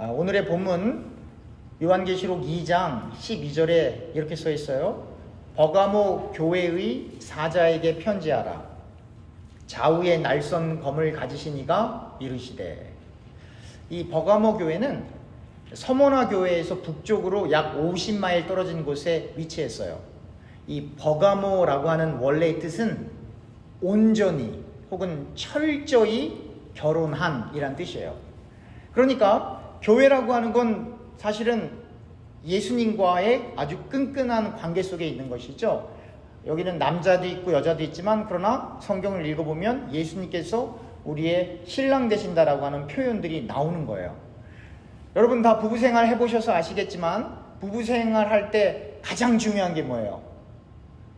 오늘의 본문 요한계시록 2장 12절에 이렇게 써 있어요. 버가모 교회의 사자에게 편지하라. 좌우에 날선 검을 가지신 이가 이르시되. 이 버가모 교회는 서모나 교회에서 북쪽으로 약 50마일 떨어진 곳에 위치했어요. 이 버가모라고 하는 원래의 뜻은 온전히 혹은 철저히 결혼한 이란 뜻이에요. 그러니까 교회라고 하는 건 사실은 예수님과의 아주 끈끈한 관계 속에 있는 것이죠. 여기는 남자도 있고 여자도 있지만 그러나 성경을 읽어보면 예수님께서 우리의 신랑 되신다라고 하는 표현들이 나오는 거예요. 여러분 다 부부생활 해보셔서 아시겠지만 부부생활 할 때 가장 중요한 게 뭐예요?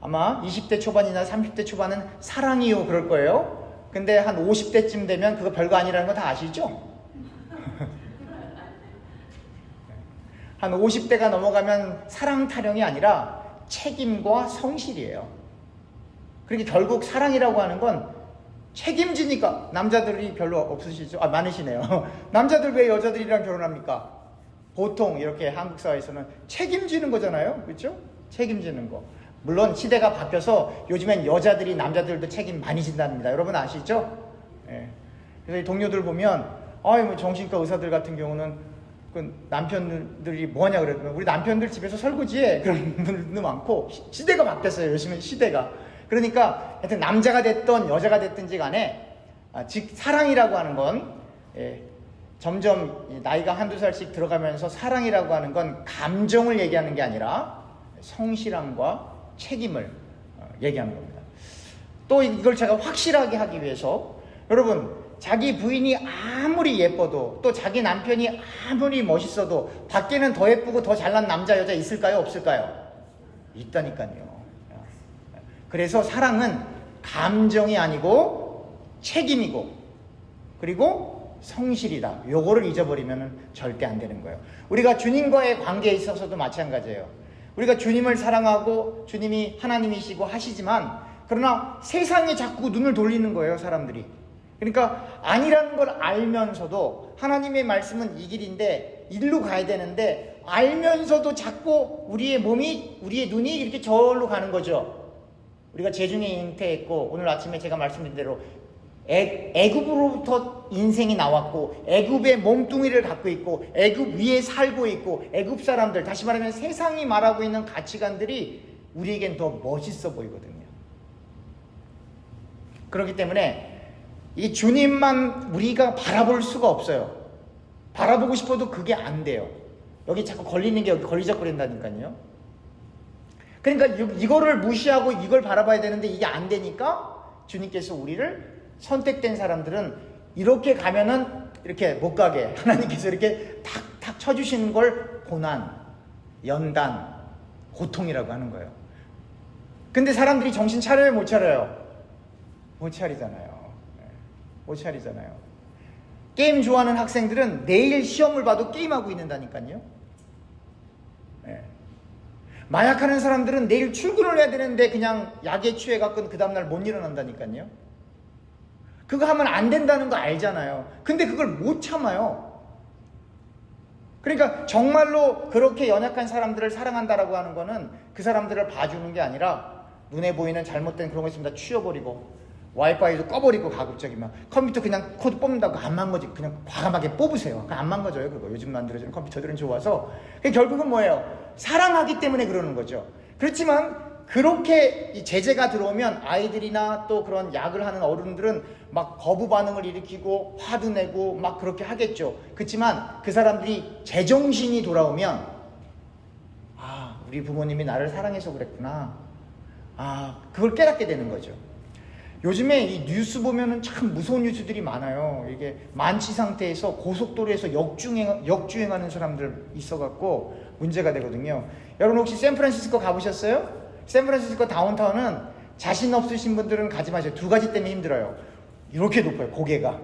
아마 20대 초반이나 30대 초반은 사랑이요 그럴 거예요. 근데 한 50대쯤 되면 그거 별거 아니라는 거 다 아시죠? 한 50대가 넘어가면 사랑 타령이 아니라 책임과 성실이에요. 그러니까 결국 사랑이라고 하는 건 책임지니까. 남자들이 별로 없으시죠? 많으시네요. 남자들 왜 여자들이랑 결혼합니까? 보통 이렇게 한국 사회에서는 책임지는 거잖아요. 그렇죠? 책임지는 거. 물론 시대가 바뀌어서 요즘엔 여자들이 남자들도 책임 많이 진답니다. 여러분 아시죠? 예. 그래서 이 동료들 보면 뭐 정신과 의사들 같은 경우는 그 남편들이 뭐하냐 그랬더니 우리 남편들 집에서 설거지해 그런 분들도 많고 시대가 바뀌었어요. 요즘은 시대가. 그러니까 하여튼 남자가 됐던 여자가 됐든지 간에 즉 사랑이라고 하는 건 점점 나이가 한두 살씩 들어가면서 사랑이라고 하는 건 감정을 얘기하는 게 아니라 성실함과 책임을 얘기하는 겁니다. 또 이걸 제가 확실하게 하기 위해서 여러분 자기 부인이 아무리 예뻐도 또 자기 남편이 아무리 멋있어도 밖에는 더 예쁘고 더 잘난 남자 여자 있을까요? 없을까요? 있다니까요. 그래서 사랑은 감정이 아니고 책임이고 그리고 성실이다. 요거를 잊어버리면 절대 안 되는 거예요. 우리가 주님과의 관계에 있어서도 마찬가지예요. 우리가 주님을 사랑하고 주님이 하나님이시고 하시지만 그러나 세상에 자꾸 눈을 돌리는 거예요. 사람들이. 그러니까 아니라는 걸 알면서도 하나님의 말씀은 이 길인데 일로 가야 되는데 알면서도 자꾸 우리의 몸이 우리의 눈이 이렇게 저리로 가는 거죠. 우리가 재중에 잉태했고 오늘 아침에 제가 말씀드린 대로 애굽으로부터 인생이 나왔고 애굽의 몸뚱이를 갖고 있고 애굽 위에 살고 있고 애굽 사람들 다시 말하면 세상이 말하고 있는 가치관들이 우리에겐 더 멋있어 보이거든요. 그렇기 때문에 이 주님만 우리가 바라볼 수가 없어요. 바라보고 싶어도 그게 안 돼요. 여기 자꾸 걸리는 게 여기 걸리적거린다니까요. 그러니까 이거를 무시하고 이걸 바라봐야 되는데 이게 안 되니까 주님께서 우리를 선택된 사람들은 이렇게 가면은 이렇게 못 가게 하나님께서 이렇게 탁탁 쳐주시는 걸 고난, 연단, 고통이라고 하는 거예요. 근데 사람들이 정신 차려요, 못 차려요? 못 차리잖아요. 못 차리잖아요. 게임 좋아하는 학생들은 내일 시험을 봐도 게임하고 있는다니까요. 네. 마약하는 사람들은 내일 출근을 해야 되는데 그냥 약에 취해갖고 그 다음날 못 일어난다니까요. 그거 하면 안 된다는 거 알잖아요. 근데 그걸 못 참아요. 그러니까 정말로 그렇게 연약한 사람들을 사랑한다라고 하는 거는 그 사람들을 봐주는 게 아니라 눈에 보이는 잘못된 그런 거 있으면 다 치워버리고 와이파이도 꺼버리고 가급적이면 컴퓨터 그냥 코드 뽑는다고 안 망가지 그냥 과감하게 뽑으세요. 안 망가져요. 그거 요즘 만들어지는 컴퓨터들은 좋아서 결국은 뭐예요? 사랑하기 때문에 그러는 거죠. 그렇지만 그렇게 제재가 들어오면 아이들이나 또 그런 약을 하는 어른들은 막 거부 반응을 일으키고 화도 내고 막 그렇게 하겠죠. 그렇지만 그 사람들이 제정신이 돌아오면 우리 부모님이 나를 사랑해서 그랬구나. 그걸 깨닫게 되는 거죠. 요즘에 이 뉴스 보면은 참 무서운 뉴스들이 많아요. 이게 만취 상태에서 고속도로에서 역주행하는 사람들 있어갖고 문제가 되거든요. 여러분 혹시 샌프란시스코 가보셨어요? 샌프란시스코 다운타운은 자신 없으신 분들은 가지 마세요. 두 가지 때문에 힘들어요. 이렇게 높아요, 고개가.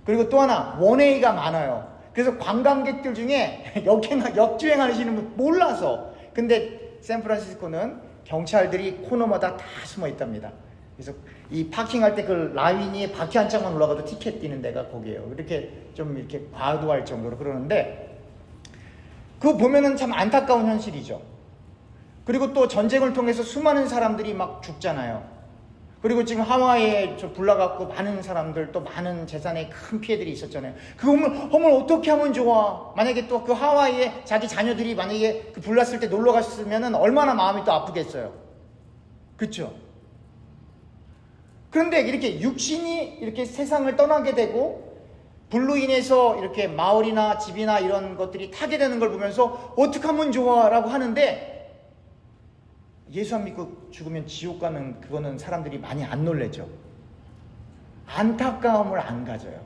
그리고 또 하나, 원웨이가 많아요. 그래서 관광객들 중에 역주행하시는 분 몰라서. 근데 샌프란시스코는 경찰들이 코너마다 다 숨어 있답니다. 그래서 이 파킹할 때 그 라인이 바퀴 한 짝만 올라가도 티켓 뛰는 데가 거기예요. 이렇게 좀 이렇게 과도할 정도로 그러는데, 그거 보면은 참 안타까운 현실이죠. 그리고 또 전쟁을 통해서 수많은 사람들이 막 죽잖아요. 그리고 지금 하와이에 불나갖고 많은 사람들, 또 많은 재산에 큰 피해들이 있었잖아요. 그거 어머 어떻게 하면 좋아. 만약에 또 그 하와이에 자기 자녀들이 만약에 그 불났을 때 놀러 갔으면은 얼마나 마음이 또 아프겠어요. 그쵸? 그런데 이렇게 육신이 이렇게 세상을 떠나게 되고 불로 인해서 이렇게 마을이나 집이나 이런 것들이 타게 되는 걸 보면서 어떻게 하면 좋아 라고 하는데, 예수 안 믿고 죽으면 지옥 가는 그거는 사람들이 많이 안 놀래죠. 안타까움을 안 가져요.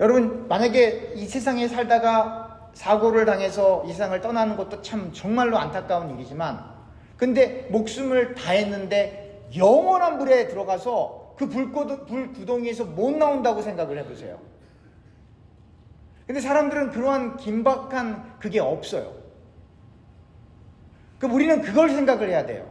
여러분, 만약에 이 세상에 살다가 사고를 당해서 이 세상을 떠나는 것도 참 정말로 안타까운 일이지만, 근데 목숨을 다했는데 영원한 불에 들어가서 그 불구덩이에서 못 나온다고 생각을 해보세요. 근데 사람들은 그러한 긴박한 그게 없어요. 그럼 우리는 그걸 생각을 해야 돼요.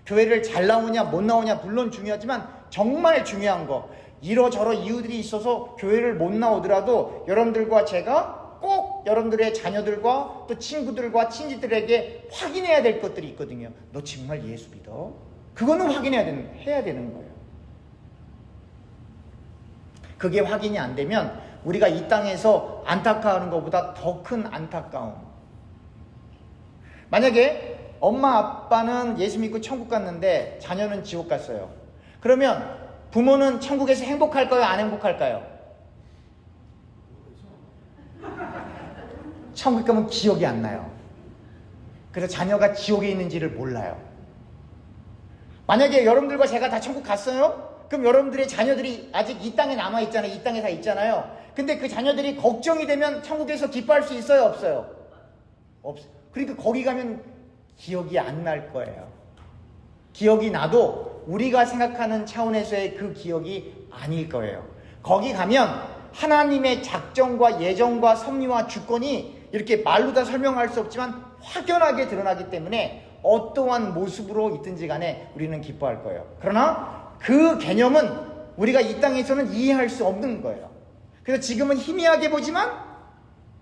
교회를 잘 나오냐 못 나오냐 물론 중요하지만, 정말 중요한 거, 이러저러 이유들이 있어서 교회를 못 나오더라도 여러분들과 제가 꼭 여러분들의 자녀들과 또 친구들과 친지들에게 확인해야 될 것들이 있거든요. 너 정말 예수 믿어? 그거는 해야 되는 거예요. 그게 확인이 안 되면 우리가 이 땅에서 안타까워하는 것보다 더 큰 안타까움. 만약에 엄마 아빠는 예수 믿고 천국 갔는데 자녀는 지옥 갔어요. 그러면 부모는 천국에서 행복할까요? 안 행복할까요? 천국 가면 기억이 안 나요. 그래서 자녀가 지옥에 있는지를 몰라요. 만약에 여러분들과 제가 다 천국 갔어요? 그럼 여러분들의 자녀들이 아직 이 땅에 남아있잖아요. 이 땅에 다 있잖아요. 근데 그 자녀들이 걱정이 되면 천국에서 기뻐할 수 있어요? 없어요? 없어요. 그러니까 거기 가면 기억이 안 날 거예요. 기억이 나도 우리가 생각하는 차원에서의 그 기억이 아닐 거예요. 거기 가면 하나님의 작정과 예정과 섭리와 주권이 이렇게 말로 다 설명할 수 없지만 확연하게 드러나기 때문에 어떠한 모습으로 있든지 간에 우리는 기뻐할 거예요. 그러나 그 개념은 우리가 이 땅에서는 이해할 수 없는 거예요. 그래서 지금은 희미하게 보지만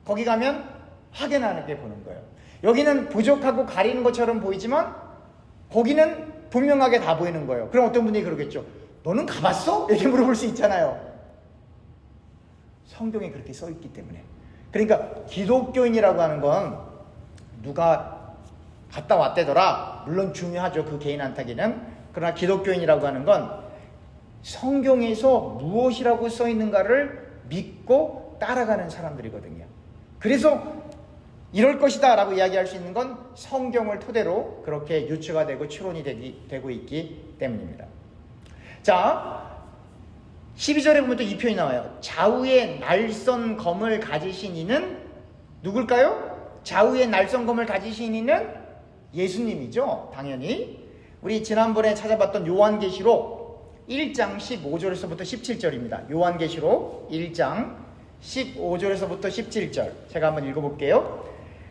거기 가면 확연하게 보는 거예요. 여기는 부족하고 가리는 것처럼 보이지만 거기는 분명하게 다 보이는 거예요. 그럼 어떤 분이 그러겠죠. 너는 가봤어? 이렇게 물어볼 수 있잖아요. 성경에 그렇게 써 있기 때문에. 그러니까 기독교인이라고 하는 건 누가 갔다 왔대더라. 물론 중요하죠. 그 개인한테는. 그러나 기독교인이라고 하는 건 성경에서 무엇이라고 써 있는가를 믿고 따라가는 사람들이거든요. 그래서 이럴 것이다 라고 이야기할 수 있는 건 성경을 토대로 그렇게 유추가 되고 추론이 되고 있기 때문입니다. 자, 12절에 보면 또 이 표현이 나와요. 좌우에 날선 검을 가지신 이는 누굴까요? 좌우에 날선 검을 가지신 이는 예수님이죠. 당연히. 우리 지난번에 찾아봤던 요한계시록 1장 15절에서부터 17절입니다. 요한계시록 1장 15절에서부터 17절 제가 한번 읽어볼게요.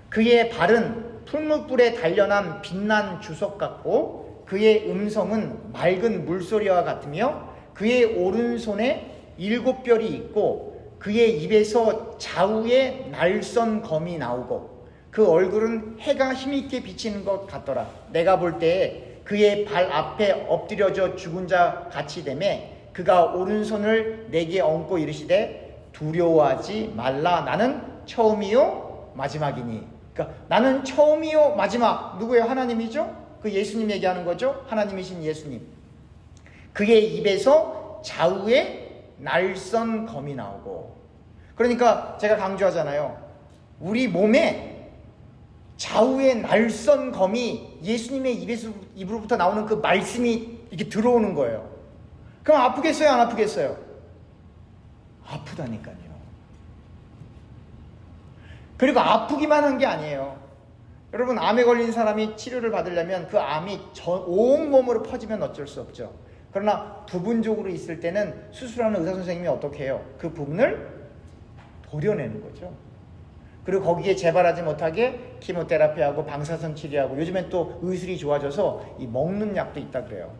그의 발은 풀무불에 단련한 빛난 주석 같고 그의 음성은 맑은 물소리와 같으며 그의 오른손에 7별이 있고 그의 입에서 좌우에 날선 검이 나오고 그 얼굴은 해가 힘있게 비치는 것 같더라. 내가 볼 때 그의 발 앞에 엎드려져 죽은 자 같이 되매 그가 오른손을 내게 얹고 이르시되 두려워하지 말라. 나는 처음이요 마지막이니. 그러니까 나는 처음이요 마지막. 누구예요? 하나님이죠? 그 예수님 얘기하는 거죠. 하나님이신 예수님. 그의 입에서 좌우에 날선 검이 나오고. 그러니까 제가 강조하잖아요. 우리 몸에 좌우에 날선 검이 예수님의 입으로부터 나오는 그 말씀이 이렇게 들어오는 거예요. 그럼 아프겠어요? 안 아프겠어요? 아프다니까요. 그리고 아프기만 한 게 아니에요. 여러분, 암에 걸린 사람이 치료를 받으려면 그 암이 온몸으로 퍼지면 어쩔 수 없죠. 그러나 부분적으로 있을 때는 수술하는 의사 선생님이 어떻게 해요? 그 부분을 도려내는 거죠. 그리고 거기에 재발하지 못하게 키모테라피하고 방사선 치료하고, 요즘엔 또 의술이 좋아져서 이 먹는 약도 있다 그래요.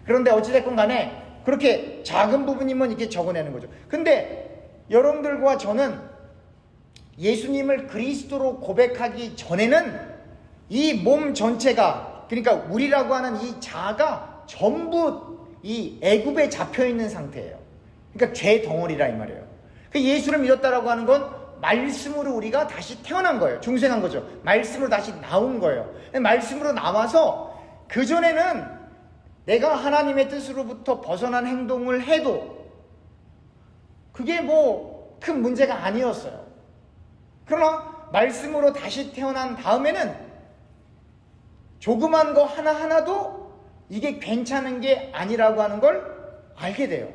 그런데 어찌됐건 간에 그렇게 작은 부분이면 이렇게 적어내는 거죠. 근데 여러분들과 저는 예수님을 그리스도로 고백하기 전에는 이 몸 전체가, 그러니까 우리라고 하는 이 자아가 전부 이 애굽에 잡혀있는 상태예요. 그러니까 죄 덩어리라 이 말이에요. 그 예수를 믿었다라고 하는 건 말씀으로 우리가 다시 태어난 거예요. 중생한 거죠. 말씀으로 다시 나온 거예요. 말씀으로 나와서 그전에는 내가 하나님의 뜻으로부터 벗어난 행동을 해도 그게 뭐 큰 문제가 아니었어요. 그러나 말씀으로 다시 태어난 다음에는 조그만 거 하나하나도 이게 괜찮은 게 아니라고 하는 걸 알게 돼요.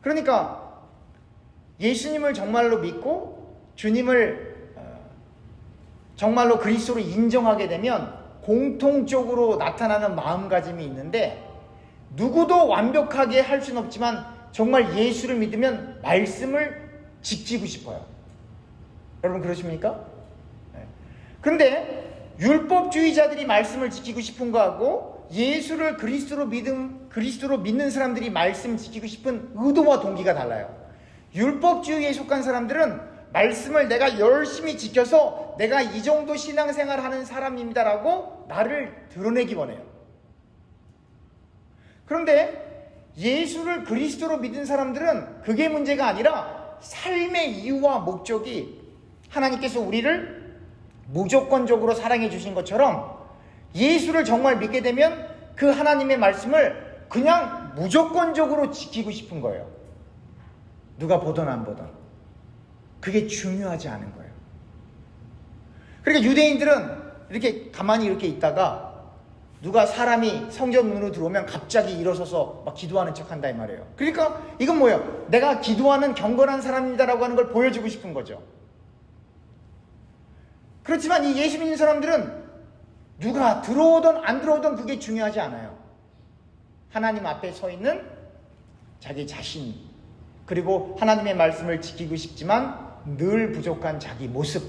그러니까 예수님을 정말로 믿고 주님을 정말로 그리스도로 인정하게 되면 공통적으로 나타나는 마음가짐이 있는데, 누구도 완벽하게 할 수는 없지만 정말 예수를 믿으면 말씀을 지키고 싶어요. 여러분 그러십니까? 네. 그런데 율법주의자들이 말씀을 지키고 싶은 거하고 예수를 그리스도로 믿는 사람들이 말씀 지키고 싶은 의도와 동기가 달라요. 율법주의에 속한 사람들은 말씀을 내가 열심히 지켜서 내가 이 정도 신앙생활 하는 사람입니다라고 나를 드러내기 원해요. 그런데 예수를 그리스도로 믿은 사람들은 그게 문제가 아니라 삶의 이유와 목적이 하나님께서 우리를 무조건적으로 사랑해 주신 것처럼 예수를 정말 믿게 되면 그 하나님의 말씀을 그냥 무조건적으로 지키고 싶은 거예요. 누가 보던 안 보던. 그게 중요하지 않은 거예요. 그러니까 유대인들은 이렇게 가만히 이렇게 있다가 누가 사람이 성전 문으로 들어오면 갑자기 일어서서 막 기도하는 척 한다 이 말이에요. 그러니까 이건 뭐예요? 내가 기도하는 경건한 사람이다라고 하는 걸 보여주고 싶은 거죠. 그렇지만 이 예수 믿는 사람들은 누가 들어오든 안 들어오든 그게 중요하지 않아요. 하나님 앞에 서 있는 자기 자신, 그리고 하나님의 말씀을 지키고 싶지만 늘 부족한 자기 모습,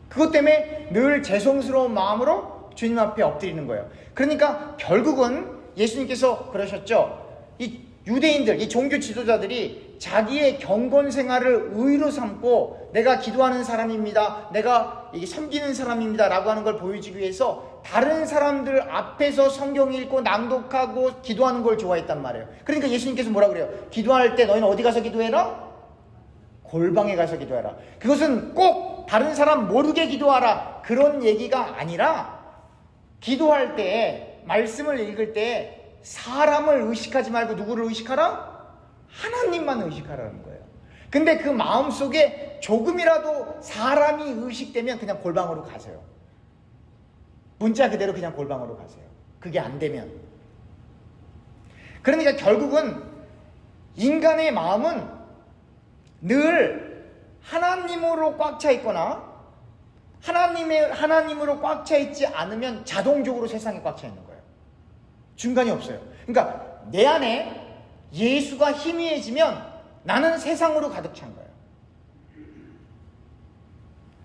그것 때문에 늘 죄송스러운 마음으로 주님 앞에 엎드리는 거예요. 그러니까 결국은 예수님께서 그러셨죠. 이 유대인들, 이 종교 지도자들이 자기의 경건 생활을 의로 삼고 내가 기도하는 사람입니다, 내가 섬기는 사람입니다 라고 하는 걸 보여주기 위해서 다른 사람들 앞에서 성경 읽고 낭독하고 기도하는 걸 좋아했단 말이에요. 그러니까 예수님께서 뭐라 그래요? 기도할 때 너희는 어디 가서 기도해라? 골방에 가서 기도해라. 그것은 꼭 다른 사람 모르게 기도하라 그런 얘기가 아니라, 기도할 때, 말씀을 읽을 때 사람을 의식하지 말고 누구를 의식하라? 하나님만 의식하라는 거예요. 근데 그 마음속에 조금이라도 사람이 의식되면 그냥 골방으로 가세요. 문자 그대로 그냥 골방으로 가세요. 그게 안 되면. 그러니까 결국은 인간의 마음은 늘 하나님으로 꽉 차 있거나 하나님으로 꽉 차 있지 않으면 자동적으로 세상에 꽉 차 있는 거예요. 중간이 없어요. 그러니까 내 안에 예수가 희미해지면 나는 세상으로 가득 찬 거예요.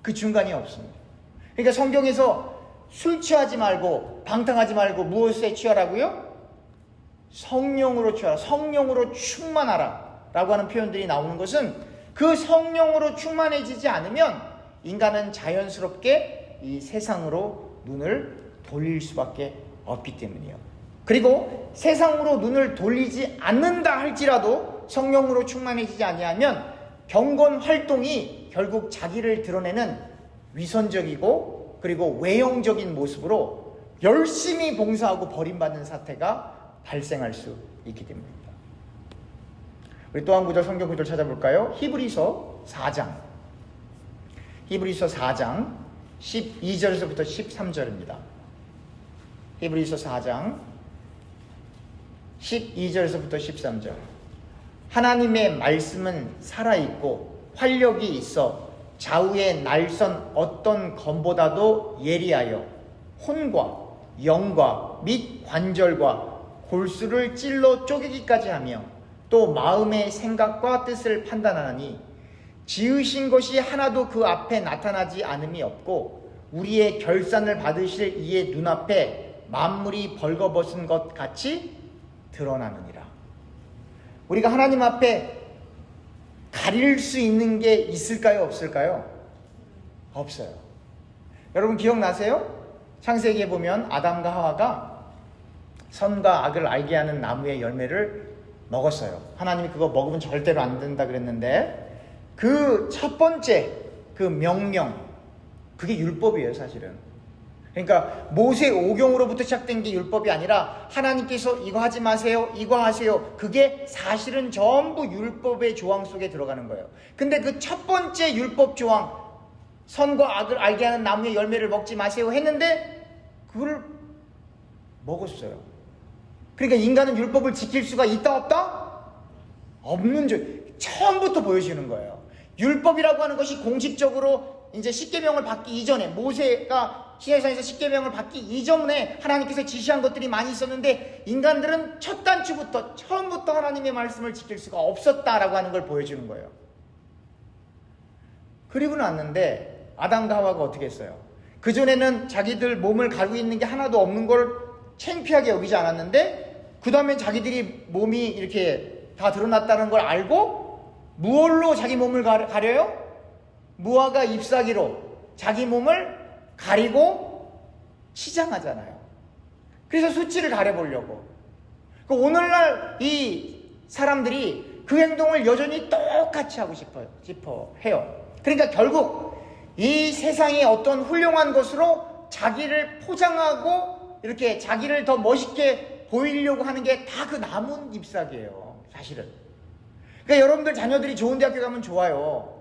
그 중간이 없습니다. 그러니까 성경에서 술 취하지 말고 방탕하지 말고 무엇에 취하라고요? 성령으로 취하라, 성령으로 충만하라 라고 하는 표현들이 나오는 것은 그 성령으로 충만해지지 않으면 인간은 자연스럽게 이 세상으로 눈을 돌릴 수밖에 없기 때문이에요. 그리고 세상으로 눈을 돌리지 않는다 할지라도 성령으로 충만해지지 아니하면 경건 활동이 결국 자기를 드러내는 위선적이고 그리고 외형적인 모습으로 열심히 봉사하고 버림받는 사태가 발생할 수 있기 때문입니다. 우리 또 한 구절 성경 구절 찾아볼까요? 히브리서 4장 12절에서부터 13절입니다. 히브리서 4장 12절에서부터 13절. 하나님의 말씀은 살아있고 활력이 있어 좌우의 날선 어떤 검보다도 예리하여 혼과 영과 및 관절과 골수를 찔러 쪼개기까지 하며 또 마음의 생각과 뜻을 판단하니 지으신 것이 하나도 그 앞에 나타나지 않음이 없고 우리의 결산을 받으실 이의 눈앞에 만물이 벌거벗은 것 같이 드러나느니라. 우리가 하나님 앞에 가릴 수 있는 게 있을까요? 없을까요? 없어요. 여러분 기억나세요? 창세기에 보면 아담과 하와가 선과 악을 알게 하는 나무의 열매를 먹었어요. 하나님이 그거 먹으면 절대로 안 된다 그랬는데 그 첫 번째 그 명령, 그게 율법이에요 사실은. 그러니까 모세 오경으로부터 시작된 게 율법이 아니라 하나님께서 이거 하지 마세요, 이거 하세요. 그게 사실은 전부 율법의 조항 속에 들어가는 거예요. 근데 그 첫 번째 율법 조항, 선과 악을 알게 하는 나무의 열매를 먹지 마세요 했는데 그걸 먹었어요. 그러니까 인간은 율법을 지킬 수가 있다 없다? 없는 줄 처음부터 보여주는 거예요. 율법이라고 하는 것이 공식적으로 이제 십계명을 받기 이전에, 모세가 시내산에서 십계명을 받기 이전에 하나님께서 지시한 것들이 많이 있었는데 인간들은 첫 단추부터 처음부터 하나님의 말씀을 지킬 수가 없었다라고 하는 걸 보여주는 거예요. 그리고 났는데 아담과 하와가 어떻게 했어요? 그전에는 자기들 몸을 가리고 있는 게 하나도 없는 걸 창피하게 여기지 않았는데 그 다음에 자기들이 몸이 이렇게 다 드러났다는 걸 알고 무얼로 자기 몸을 가려요? 무화과 잎사귀로 자기 몸을 가리고 치장하잖아요. 그래서 수치를 가려보려고. 오늘날 이 사람들이 그 행동을 여전히 똑같이 하고 싶어 해요. 그러니까 결국 이 세상의 어떤 훌륭한 것으로 자기를 포장하고 이렇게 자기를 더 멋있게 보이려고 하는 게 다 그 나뭇 잎사귀예요 사실은. 그러니까 여러분들 자녀들이 좋은 대학교 가면 좋아요.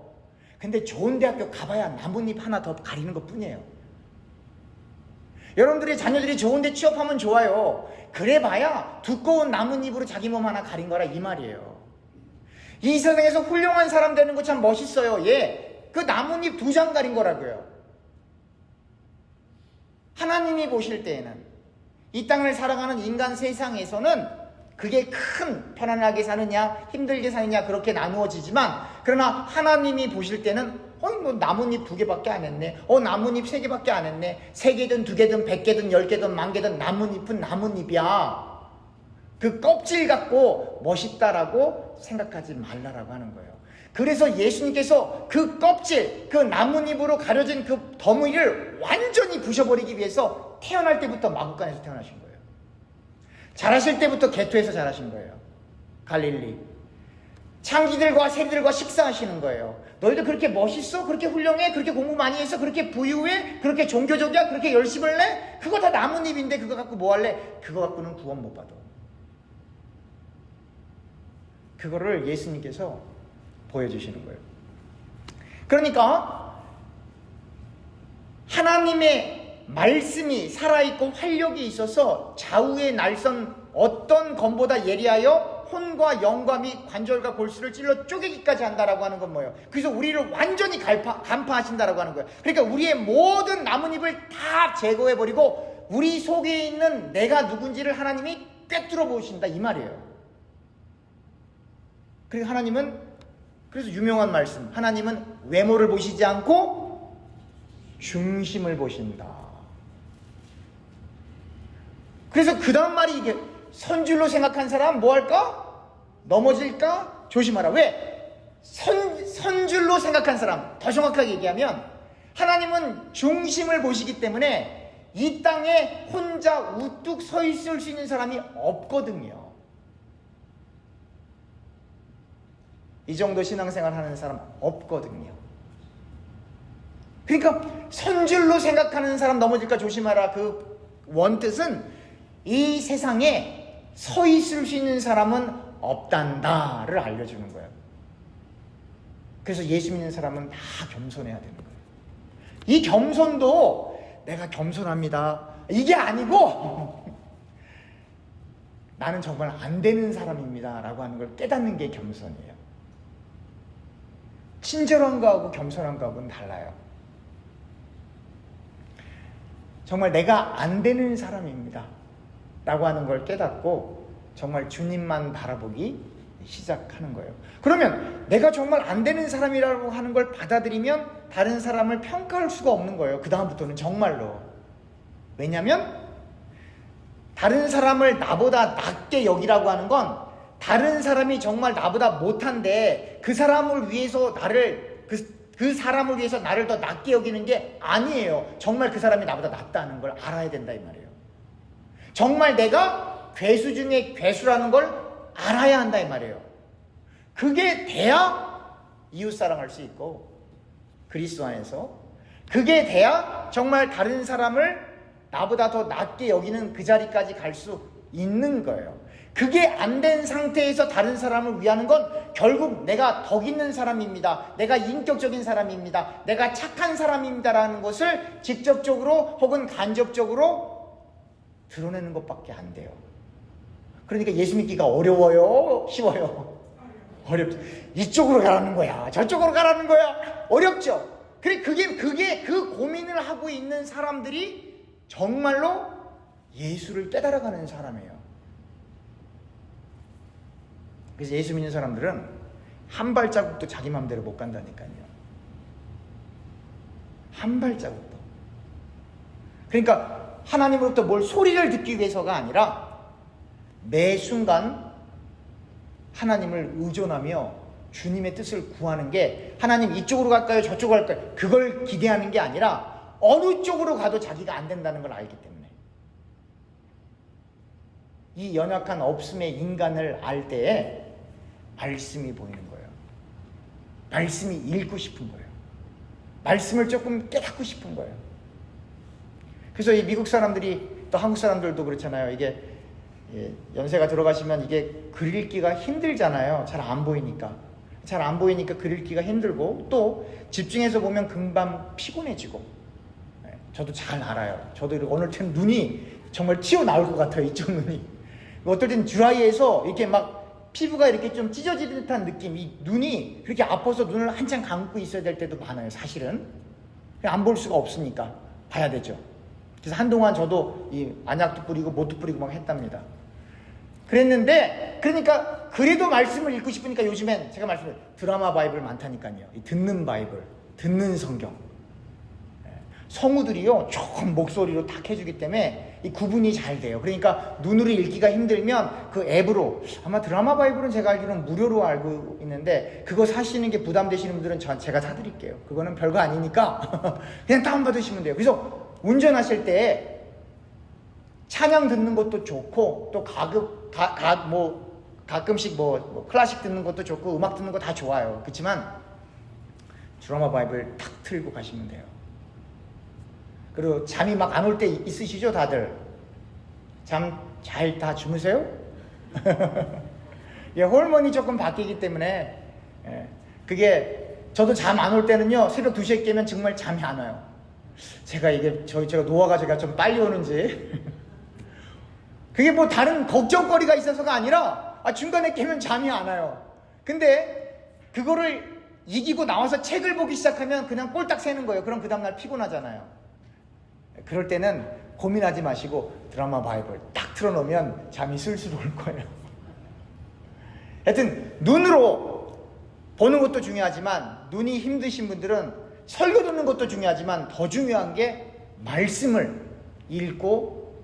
근데 좋은 대학교 가봐야 나뭇잎 하나 더 가리는 것 뿐이에요. 여러분들의 자녀들이 좋은 데 취업하면 좋아요. 그래봐야 두꺼운 나뭇잎으로 자기 몸 하나 가린 거라 이 말이에요. 이 세상에서 훌륭한 사람 되는 거 참 멋있어요. 그 나뭇잎 2장 가린 거라고요. 하나님이 보실 때에는 이 땅을 살아가는 인간 세상에서는 그게 큰 편안하게 사느냐 힘들게 사느냐 그렇게 나누어지지만 그러나 하나님이 보실 때는 뭐 나뭇잎 2개밖에 안 했네, 나뭇잎 3개밖에 안 했네, 3개든 2개든 100개든 10개든 10,000개든 나뭇잎은 나뭇잎이야. 그 껍질 갖고 멋있다라고 생각하지 말라라고 하는 거예요. 그래서 예수님께서 그 껍질, 그 나뭇잎으로 가려진 그 덩이를 완전히 부셔버리기 위해서 태어날 때부터 마구간에서 태어나신 거예요. 자라실 때부터 개토에서 자라신 거예요. 갈릴리. 창기들과 새들과 식사하시는 거예요. 너희들 그렇게 멋있어? 그렇게 훌륭해? 그렇게 공부 많이 해서? 그렇게 부유해? 그렇게 종교적이야? 그렇게 열심히 할래? 그거 다 나뭇잎인데 그거 갖고 뭐 할래? 그거 갖고는 구원 못 받아. 그거를 예수님께서 보여주시는 거예요. 그러니까 하나님의 말씀이 살아있고 활력이 있어서 좌우의 날선 어떤 검보다 예리하여 혼과 영과 및 관절과 골수를 찔러 쪼개기까지 한다라고 하는 건 뭐예요? 그래서 우리를 완전히 간파하신다라고 하는 거예요. 그러니까 우리의 모든 나뭇잎을 다 제거해버리고 우리 속에 있는 내가 누군지를 하나님이 꿰뚫어 보신다 이 말이에요. 그리고 하나님은 그래서 유명한 말씀, 하나님은 외모를 보시지 않고 중심을 보신다. 그래서 그 다음 말이 이게 선줄로 생각한 사람 뭐 할까? 넘어질까? 조심하라. 왜? 선줄로 생각한 사람, 더 정확하게 얘기하면 하나님은 중심을 보시기 때문에 이 땅에 혼자 우뚝 서 있을 수 있는 사람이 없거든요. 이 정도 신앙생활 하는 사람 없거든요. 그러니까 선줄로 생각하는 사람 넘어질까 조심하라. 그 원뜻은 이 세상에 서 있을 수 있는 사람은 없단다를 알려주는 거예요. 그래서 예수 믿는 사람은 다 겸손해야 되는 거예요. 이 겸손도 내가 겸손합니다 이게 아니고 나는 정말 안 되는 사람입니다 라고 하는 걸 깨닫는 게 겸손이에요. 친절한 거하고 겸손한 거하고는 달라요. 정말 내가 안 되는 사람입니다 라고 하는 걸 깨닫고 정말 주님만 바라보기 시작하는 거예요. 그러면 내가 정말 안 되는 사람이라고 하는 걸 받아들이면 다른 사람을 평가할 수가 없는 거예요. 그 다음부터는 정말로. 왜냐하면 다른 사람을 나보다 낮게 여기라고 하는 건 다른 사람이 정말 나보다 못한데 그 사람을 위해서 그 사람을 위해서 나를 더 낮게 여기는 게 아니에요. 정말 그 사람이 나보다 낫다는 걸 알아야 된다 이 말이에요. 정말 내가 괴수 중에 괴수라는 걸 알아야 한다 이 말이에요. 그게 돼야 이웃사랑할 수 있고 그리스도 안에서 그게 돼야 정말 다른 사람을 나보다 더 낮게 여기는 그 자리까지 갈 수 있는 거예요. 그게 안 된 상태에서 다른 사람을 위하는 건 결국 내가 덕 있는 사람입니다. 내가 인격적인 사람입니다. 내가 착한 사람입니다라는 것을 직접적으로 혹은 간접적으로 드러내는 것밖에 안 돼요. 그러니까 예수 믿기가 어려워요? 쉬워요? 어렵죠. 이쪽으로 가라는 거야. 저쪽으로 가라는 거야. 어렵죠. 그래, 그게 그 고민을 하고 있는 사람들이 정말로 예수를 깨달아가는 사람이에요. 그래서 예수 믿는 사람들은 한 발자국도 자기 마음대로 못 간다니까요. 한 발자국도. 그러니까 하나님으로부터 뭘 소리를 듣기 위해서가 아니라 매 순간 하나님을 의존하며 주님의 뜻을 구하는 게 하나님 이쪽으로 갈까요? 저쪽으로 갈까요? 그걸 기대하는 게 아니라 어느 쪽으로 가도 자기가 안 된다는 걸 알기 때문에 이 연약한 없음의 인간을 알 때에 말씀이 보이는 거예요. 말씀이 읽고 싶은 거예요. 말씀을 조금 깨닫고 싶은 거예요. 그래서 이 미국 사람들이 또 한국 사람들도 그렇잖아요. 이게 연세가 들어가시면 이게 글 읽기가 힘들잖아요. 잘 안 보이니까. 잘 안 보이니까 글 읽기가 힘들고 또 집중해서 보면 금방 피곤해지고. 저도 잘 알아요. 저도 어느 땐 눈이 정말 튀어나올 것 같아요. 이쪽 눈이. 어떨 땐 드라이해서 이렇게 막 피부가 이렇게 좀 찢어질 듯한 느낌. 이 눈이 그렇게 아파서 눈을 한참 감고 있어야 될 때도 많아요. 사실은. 안 볼 수가 없으니까 봐야 되죠. 그래서 한동안 저도 이 안약도 뿌리고 못도 뿌리고 막 했답니다. 그랬는데 그러니까 그래도 말씀을 읽고 싶으니까 요즘엔 제가 말씀드린 드라마 바이블 많다니까요. 이 듣는 바이블, 듣는 성경. 성우들이요 조금 목소리로 탁 해주기 때문에 이 구분이 잘 돼요. 그러니까 눈으로 읽기가 힘들면 그 앱으로 아마 드라마 바이블은 제가 알기로는 무료로 알고 있는데 그거 사시는 게 부담되시는 분들은 제가 사드릴게요. 그거는 별거 아니니까 그냥 다운받으시면 돼요. 그래서 운전하실 때 찬양 듣는 것도 좋고 또 가끔씩 클래식 듣는 것도 좋고 음악 듣는 거 다 좋아요. 그렇지만 드라마 바이블 탁 틀고 가시면 돼요. 그리고 잠이 막 안 올 때 있으시죠 다들? 잠 잘 다 주무세요? 예, 호르몬이 조금 바뀌기 때문에 그게 저도 잠 안 올 때는요 새벽 2시에 깨면 정말 잠이 안 와요. 제가 노화가 제가 좀 빨리 오는지 그게 뭐 다른 걱정거리가 있어서가 아니라 중간에 깨면 잠이 안 와요. 근데 그거를 이기고 나와서 책을 보기 시작하면 그냥 꼴딱 새는 거예요. 그럼 그 다음날 피곤하잖아요. 그럴 때는 고민하지 마시고 드라마 바이블 딱 틀어놓으면 잠이 슬슬 올 거예요. 하여튼 눈으로 보는 것도 중요하지만 눈이 힘드신 분들은 설교 듣는 것도 중요하지만 더 중요한 게 말씀을 읽고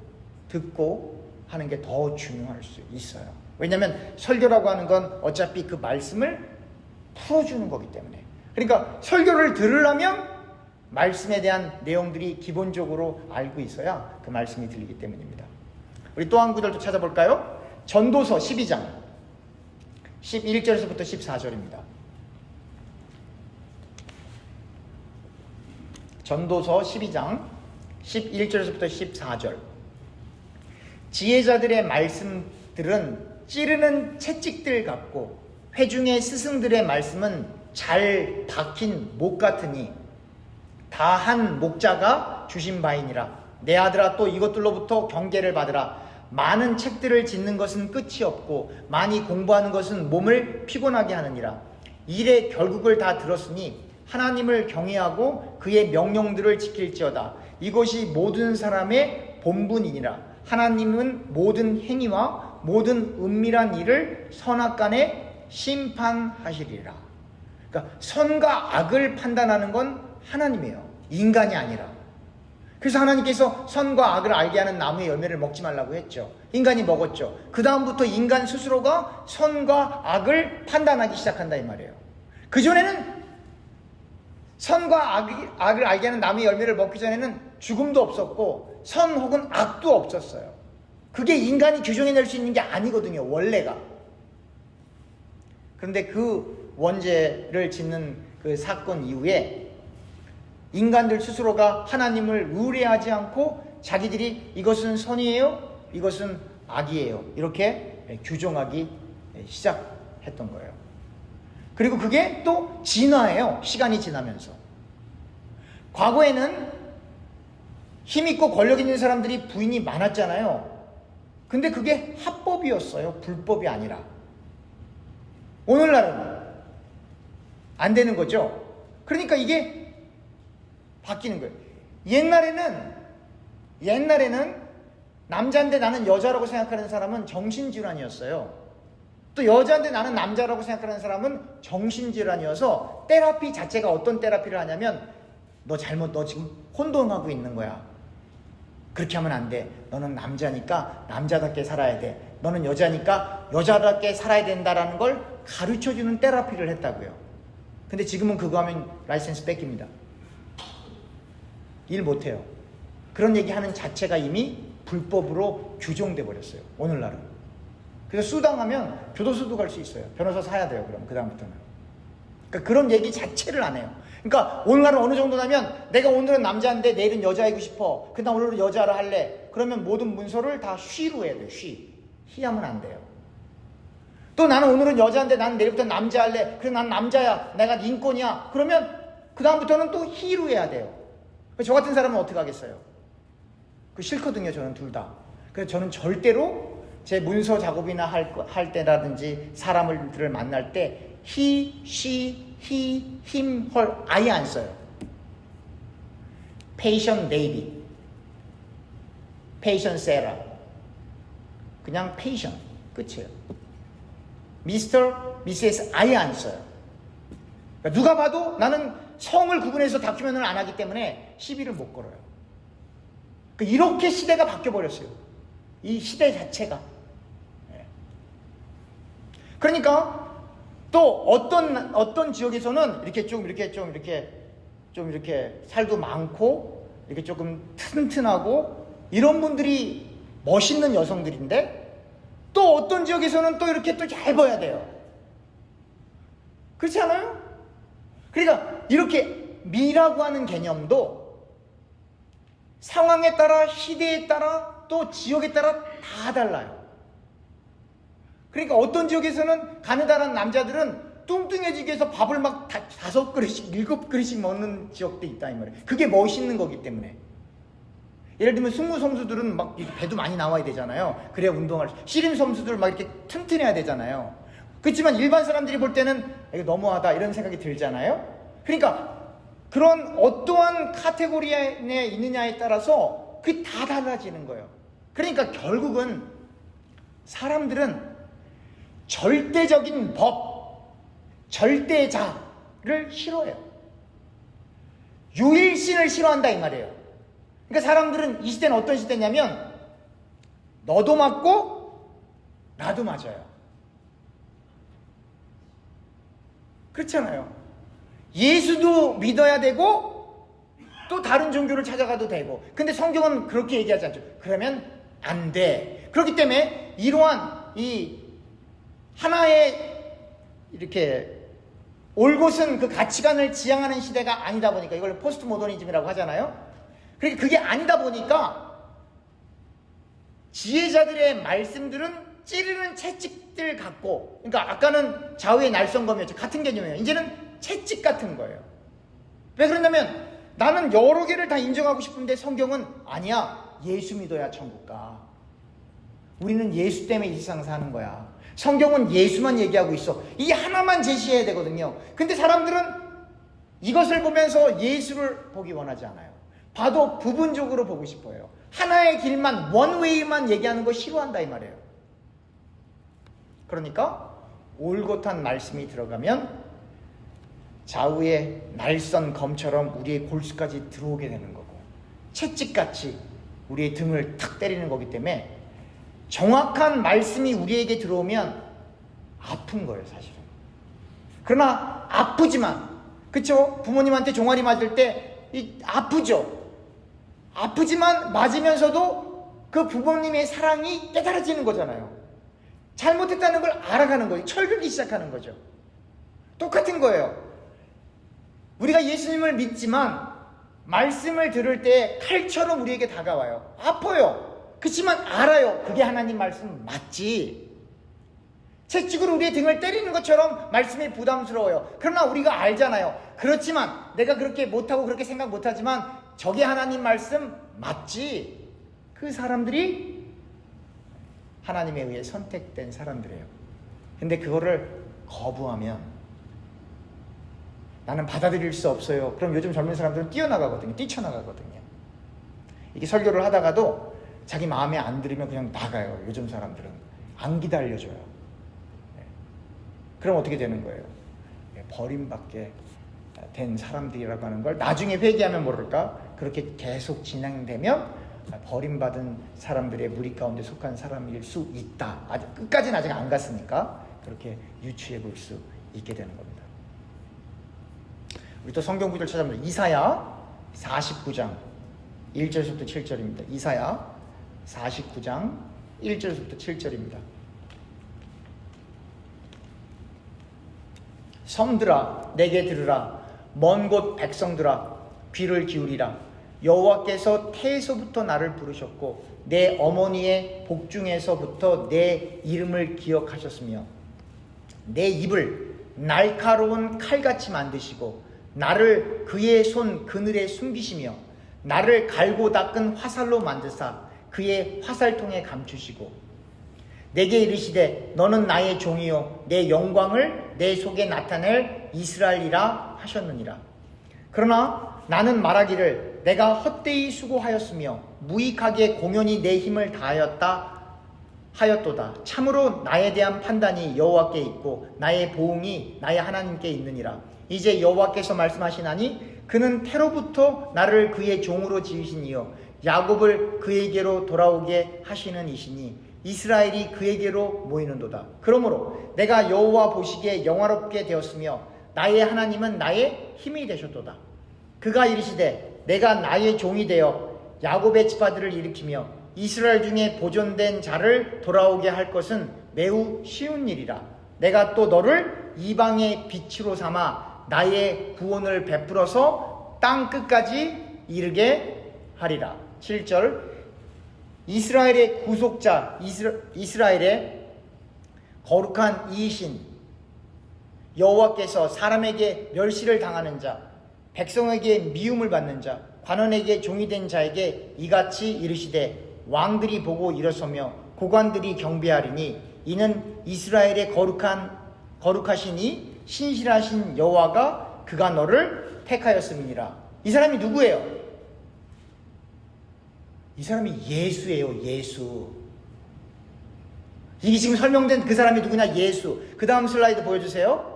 듣고 하는 게 더 중요할 수 있어요. 왜냐하면 설교라고 하는 건 어차피 그 말씀을 풀어주는 거기 때문에. 그러니까 설교를 들으려면 말씀에 대한 내용들이 기본적으로 알고 있어야 그 말씀이 들리기 때문입니다. 우리 또 한 구절도 찾아볼까요? 전도서 12장 11절에서부터 14절입니다. 전도서 12장 11절에서부터 14절. 지혜자들의 말씀들은 찌르는 채찍들 같고 회중의 스승들의 말씀은 잘 박힌 목 같으니 다 한 목자가 주신 바이니라. 내 아들아 또 이것들로부터 경계를 받으라. 많은 책들을 짓는 것은 끝이 없고 많이 공부하는 것은 몸을 피곤하게 하느니라. 일의 결국을 다 들었으니 하나님을 경외하고 그의 명령들을 지킬지어다. 이것이 모든 사람의 본분이니라. 하나님은 모든 행위와 모든 은밀한 일을 선악간에 심판하시리라. 그러니까 선과 악을 판단하는 건 하나님이에요. 인간이 아니라. 그래서 하나님께서 선과 악을 알게 하는 나무의 열매를 먹지 말라고 했죠. 인간이 먹었죠. 그 다음부터 인간 스스로가 선과 악을 판단하기 시작한다 이 말이에요. 그전에는 선과 악을 알게 하는 나무의 열매를 먹기 전에는 죽음도 없었고 선 혹은 악도 없었어요. 그게 인간이 규정해낼 수 있는 게 아니거든요, 원래가. 그런데 그 원죄를 짓는 그 사건 이후에 인간들 스스로가 하나님을 의뢰하지 않고 자기들이 이것은 선이에요, 이것은 악이에요, 이렇게 규정하기 시작했던 거예요. 그리고 그게 또 진화해요, 시간이 지나면서. 과거에는 힘있고 권력 있는 사람들이 부인이 많았잖아요. 근데 그게 합법이었어요, 불법이 아니라. 오늘날은 안 되는 거죠. 그러니까 이게 바뀌는 거예요. 옛날에는 남자인데 나는 여자라고 생각하는 사람은 정신질환이었어요. 또 여자인데 나는 남자라고 생각하는 사람은 정신질환이어서 테라피 자체가 어떤 테라피를 하냐면 너 지금 혼돈하고 있는 거야. 그렇게 하면 안 돼. 너는 남자니까 남자답게 살아야 돼. 너는 여자니까 여자답게 살아야 된다라는 걸 가르쳐주는 테라피를 했다고요. 근데 지금은 그거 하면 라이센스 뺏깁니다. 일 못해요. 그런 얘기하는 자체가 이미 불법으로 규정돼 버렸어요, 오늘날은. 그래서 수당하면 교도소도 갈 수 있어요. 변호사 사야 돼요, 그럼 그다음부터는. 그러니까 그런 얘기 자체를 안 해요. 그러니까 오늘날은 어느 정도냐면 내가 오늘은 남자인데 내일은 여자이고 싶어. 근데 오늘은 여자를 할래. 그러면 모든 문서를 다 쉬로 해야 돼요. 희하면 안 돼요. 또 나는 오늘은 여자인데 나는 내일부터 남자 할래. 그래 난 남자야. 내가 인권이야. 그러면 그 다음부터는 또 희로 해야 돼요. 저 같은 사람은 어떻게 하겠어요? 그 싫거든요, 저는 둘 다. 그래서 저는 절대로 제 문서 작업이나 할 때라든지 사람들을 만날 때 he, she, he, him, her 아예 안 써요. patient David, patient Sarah, 그냥 patient 끝이에요. Mr., Mrs. 아예 안 써요. 그러니까 누가 봐도 나는 성을 구분해서 다큐멘을 안 하기 때문에 시비를 못 걸어요. 그러니까 이렇게 시대가 바뀌어버렸어요. 이 시대 자체가. 그러니까 또 어떤 지역에서는 이렇게 살도 많고 이렇게 조금 튼튼하고 이런 분들이 멋있는 여성들인데 또 어떤 지역에서는 또 이렇게 또 얇아야 돼요. 그렇지 않아요? 그러니까 이렇게 미라고 하는 개념도 상황에 따라 시대에 따라 또 지역에 따라 다 달라요. 그러니까 어떤 지역에서는 가느다란 남자들은 뚱뚱해지기 위해서 밥을 막 5그릇씩 7그릇씩 먹는 지역도 있다 이 말이에요. 그게 멋있는 거기 때문에. 예를 들면 승무 선수들은 막 배도 많이 나와야 되잖아요. 그래야 운동할 수. 씨름 선수들 막 이렇게 튼튼해야 되잖아요. 그렇지만 일반 사람들이 볼 때는 이거 너무하다 이런 생각이 들잖아요. 그러니까 그런 어떠한 카테고리에 있느냐에 따라서 그게 다 달라지는 거예요. 그러니까 결국은 사람들은 절대적인 법, 절대자를 싫어해요. 유일신을 싫어한다 이 말이에요. 그러니까 사람들은 이 시대는 어떤 시대냐면 너도 맞고 나도 맞아요. 그렇잖아요. 예수도 믿어야 되고 또 다른 종교를 찾아가도 되고. 근데 성경은 그렇게 얘기하지 않죠. 그러면 안 돼. 그렇기 때문에 이러한 이 하나의 이렇게 올곧은 그 가치관을 지향하는 시대가 아니다 보니까 이걸 포스트 모더니즘이라고 하잖아요. 그러니까 그게 아니다 보니까 지혜자들의 말씀들은 찌르는 채찍들 같고, 그러니까 아까는 좌우의 날성검이었죠. 같은 개념이에요. 이제는 채찍 같은 거예요. 왜 그러냐면 나는 여러 개를 다 인정하고 싶은데 성경은 아니야. 예수 믿어야 천국 가. 우리는 예수 때문에 이 세상 사는 거야. 성경은 예수만 얘기하고 있어. 이 하나만 제시해야 되거든요. 근데 사람들은 이것을 보면서 예수를 보기 원하지 않아요. 봐도 부분적으로 보고 싶어요. 하나의 길만, 원웨이만 얘기하는 거 싫어한다 이 말이에요. 그러니까 올곧한 말씀이 들어가면 좌우의 날선 검처럼 우리의 골수까지 들어오게 되는 거고, 채찍같이 우리의 등을 탁 때리는 거기 때문에 정확한 말씀이 우리에게 들어오면 아픈 거예요, 사실은. 그러나 아프지만, 그쵸? 부모님한테 종아리 맞을 때 아프죠. 아프지만 맞으면서도 그 부모님의 사랑이 깨달아지는 거잖아요. 잘못했다는 걸 알아가는 거예요. 철들기 시작하는 거죠. 똑같은 거예요. 우리가 예수님을 믿지만 말씀을 들을 때 칼처럼 우리에게 다가와요. 아파요. 그렇지만 알아요. 그게 하나님 말씀 맞지. 채찍으로 우리의 등을 때리는 것처럼 말씀이 부담스러워요. 그러나 우리가 알잖아요. 그렇지만 내가 그렇게 못하고 그렇게 생각 못하지만 저게 하나님 말씀 맞지. 그 사람들이 하나님에 의해 선택된 사람들이에요. 근데 그거를 거부하면 나는 받아들일 수 없어요. 그럼 요즘 젊은 사람들은 뛰쳐나가거든요. 이게 설교를 하다가도 자기 마음에 안 들으면 그냥 나가요. 요즘 사람들은 안 기다려줘요. 그럼 어떻게 되는 거예요? 버림받게 된 사람들이라고 하는 걸 나중에 회개하면 모를까? 그렇게 계속 진행되면 버림받은 사람들의 무리 가운데 속한 사람일 수 있다. 아직 끝까지는 아직 안 갔으니까 그렇게 유추해 볼 수 있게 되는 겁니다. 우리 또 성경 구절 찾아보면 이사야 49장 1절부터 7절입니다. 이사야 49장 1절부터 7절입니다. 섬들아 내게 들으라. 먼 곳 백성들아 귀를 기울이라. 여호와께서 태에서부터 나를 부르셨고 내 어머니의 복중에서부터 내 이름을 기억하셨으며 내 입을 날카로운 칼같이 만드시고 나를 그의 손 그늘에 숨기시며 나를 갈고 닦은 화살로 만드사 그의 화살통에 감추시고 내게 이르시되 너는 나의 종이요 내 영광을 내 속에 나타낼 이스라엘이라 하셨느니라. 그러나 나는 말하기를 내가 헛되이 수고하였으며 무익하게 공연히 내 힘을 하였도다. 참으로 나에 대한 판단이 여호와께 있고 나의 보응이 나의 하나님께 있느니라. 이제 여호와께서 말씀하시나니 그는 태로부터 나를 그의 종으로 지으신 이요 야곱을 그에게로 돌아오게 하시는 이시니 이스라엘이 그에게로 모이는도다. 그러므로 내가 여호와 보시기에 영화롭게 되었으며 나의 하나님은 나의 힘이 되셨도다. 그가 이르시되 내가 나의 종이 되어 야곱의 지파들을 일으키며 이스라엘 중에 보존된 자를 돌아오게 할 것은 매우 쉬운 일이라. 내가 또 너를 이방의 빛으로 삼아 나의 구원을 베풀어서 땅 끝까지 이르게 하리라. 7절 이스라엘의 구속자 이스라엘의 거룩한 이이신 여호와께서 사람에게 멸시를 당하는 자 백성에게 미움을 받는 자 관원에게 종이 된 자에게 이같이 이르시되 왕들이 보고 일어서며 고관들이 경배하리니 이는 이스라엘의 거룩하시니 신실하신 여호와가 그가 너를 택하였음이니라. 이 사람이 누구예요? 이 사람이 예수예요. 예수. 이게 지금 설명된 그 사람이 누구냐? 예수. 그 다음 슬라이드 보여주세요.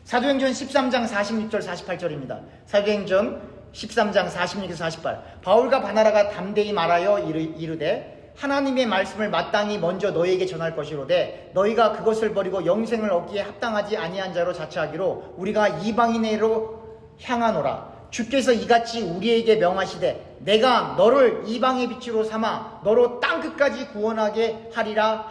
사도행전 13장 46절 48절입니다. 사도행전 13장 46에서 48. 바울과 바나바가 담대히 말하여 이르되 하나님의 말씀을 마땅히 먼저 너희에게 전할 것이로되 너희가 그것을 버리고 영생을 얻기에 합당하지 아니한 자로 자처하기로 우리가 이방인으로 향하노라. 주께서 이같이 우리에게 명하시되 내가 너를 이방의 빛으로 삼아 너로 땅끝까지 구원하게 하리라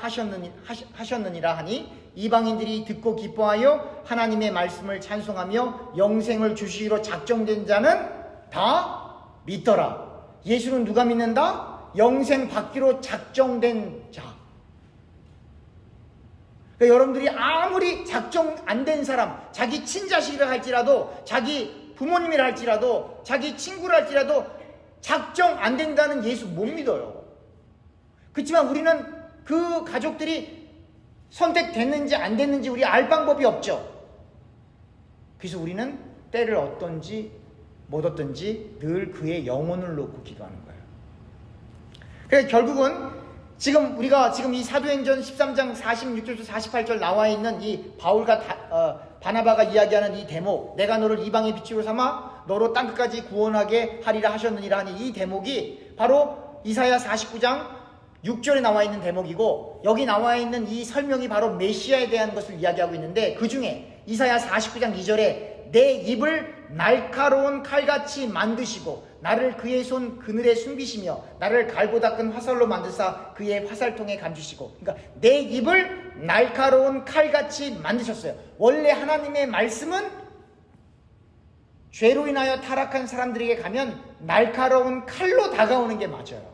하셨느니라 하니 이방인들이 듣고 기뻐하여 하나님의 말씀을 찬송하며 영생을 주시기로 작정된 자는 다 믿더라. 예수는 누가 믿는다? 영생 받기로 작정된 자. 그러니까 여러분들이 아무리 작정 안 된 사람, 자기 친자식이라 할지라도 자기 부모님이라 할지라도 자기 친구라 할지라도 작정 안 된다는 예수 못 믿어요. 그렇지만 우리는 그 가족들이 선택됐는지 안 됐는지 우리 알 방법이 없죠. 그래서 우리는 때를 얻든지 못 얻든지 늘 그의 영혼을 놓고 기도하는 거예요. 그래서 결국은 우리가 지금 이 사도행전 13장 46절부터 48절 나와 있는 이 바울과 바나바가 이야기하는 이 대목, 내가 너를 이방의 빛으로 삼아 너로 땅끝까지 구원하게 하리라 하셨느니라 하니, 이 대목이 바로 이사야 49장 6절에 나와 있는 대목이고, 여기 나와 있는 이 설명이 바로 메시아에 대한 것을 이야기하고 있는데, 그 중에 이사야 49장 2절에 내 입을 날카로운 칼같이 만드시고 나를 그의 손 그늘에 숨기시며 나를 갈보다 큰 화살로 만드사 그의 화살통에 감추시고, 그러니까 내 입을 날카로운 칼같이 만드셨어요. 원래 하나님의 말씀은 죄로 인하여 타락한 사람들에게 가면 날카로운 칼로 다가오는 게 맞아요.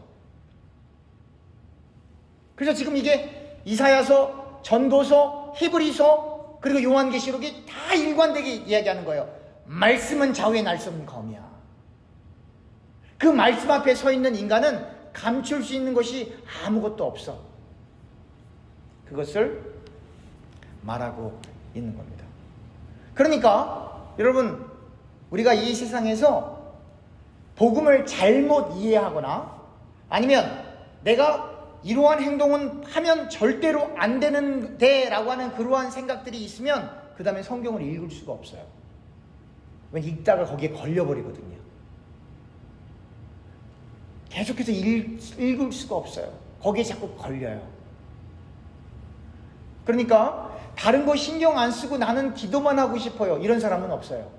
그래서 지금 이게 이사야서, 전도서, 히브리서, 그리고 요한계시록이 다 일관되게 이야기하는 거예요. 말씀은 좌우에 날 수 없는 검이야. 그 말씀 앞에 서 있는 인간은 감출 수 있는 것이 아무것도 없어. 그것을 말하고 있는 겁니다. 그러니까 여러분, 우리가 이 세상에서 복음을 잘못 이해하거나 아니면 내가 이러한 행동은 하면 절대로 안 되는데 라고 하는 그러한 생각들이 있으면 그 다음에 성경을 읽을 수가 없어요. 왜냐면 읽다가 거기에 걸려버리거든요. 계속해서 읽을 수가 없어요. 거기에 자꾸 걸려요. 그러니까 다른 거 신경 안 쓰고 나는 기도만 하고 싶어요, 이런 사람은 없어요.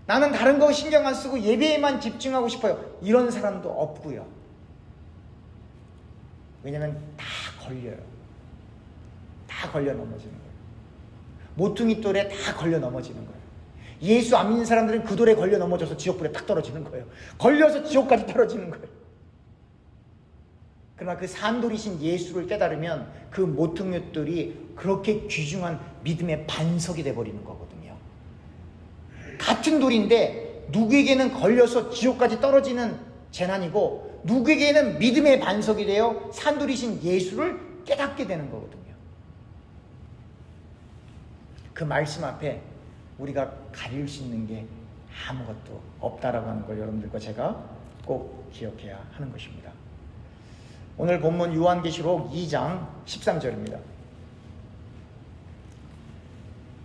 나는 다른 거 신경 안 쓰고 예배에만 집중하고 싶어요, 이런 사람도 없고요. 왜냐면 다 걸려요. 다 걸려 넘어지는 거예요. 모퉁이 돌에 다 걸려 넘어지는 거예요. 예수 안 믿는 사람들은 그 돌에 걸려 넘어져서 지옥불에 딱 떨어지는 거예요. 걸려서 지옥까지 떨어지는 거예요. 그러나 그 산돌이신 예수를 깨달으면 그 모퉁이 돌이 그렇게 귀중한 믿음의 반석이 돼버리는 거거든요. 같은 돌인데 누구에게는 걸려서 지옥까지 떨어지는 재난이고, 누구에게는 믿음의 반석이 되어 산돌이신 예수를 깨닫게 되는 거거든요. 그 말씀 앞에 우리가 가릴 수 있는 게 아무것도 없다라고 하는 걸 여러분들과 제가 꼭 기억해야 하는 것입니다. 오늘 본문 요한계시록 2장 13절입니다.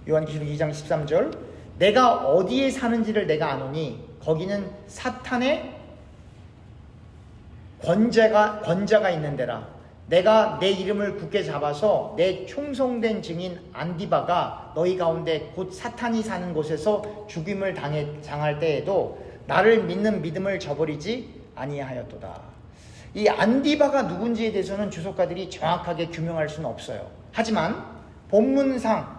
요한계시록 2장 13절, 내가 어디에 사는지를 내가 아노니 거기는 사탄의 권자가 있는 데라. 내가 내 이름을 굳게 잡아서 내 충성된 증인 안디바가 너희 가운데 곧 사탄이 사는 곳에서 죽임을 당할 때에도 나를 믿는 믿음을 저버리지 아니하였도다. 이 안디바가 누군지에 대해서는 주석가들이 정확하게 규명할 수는 없어요. 하지만 본문상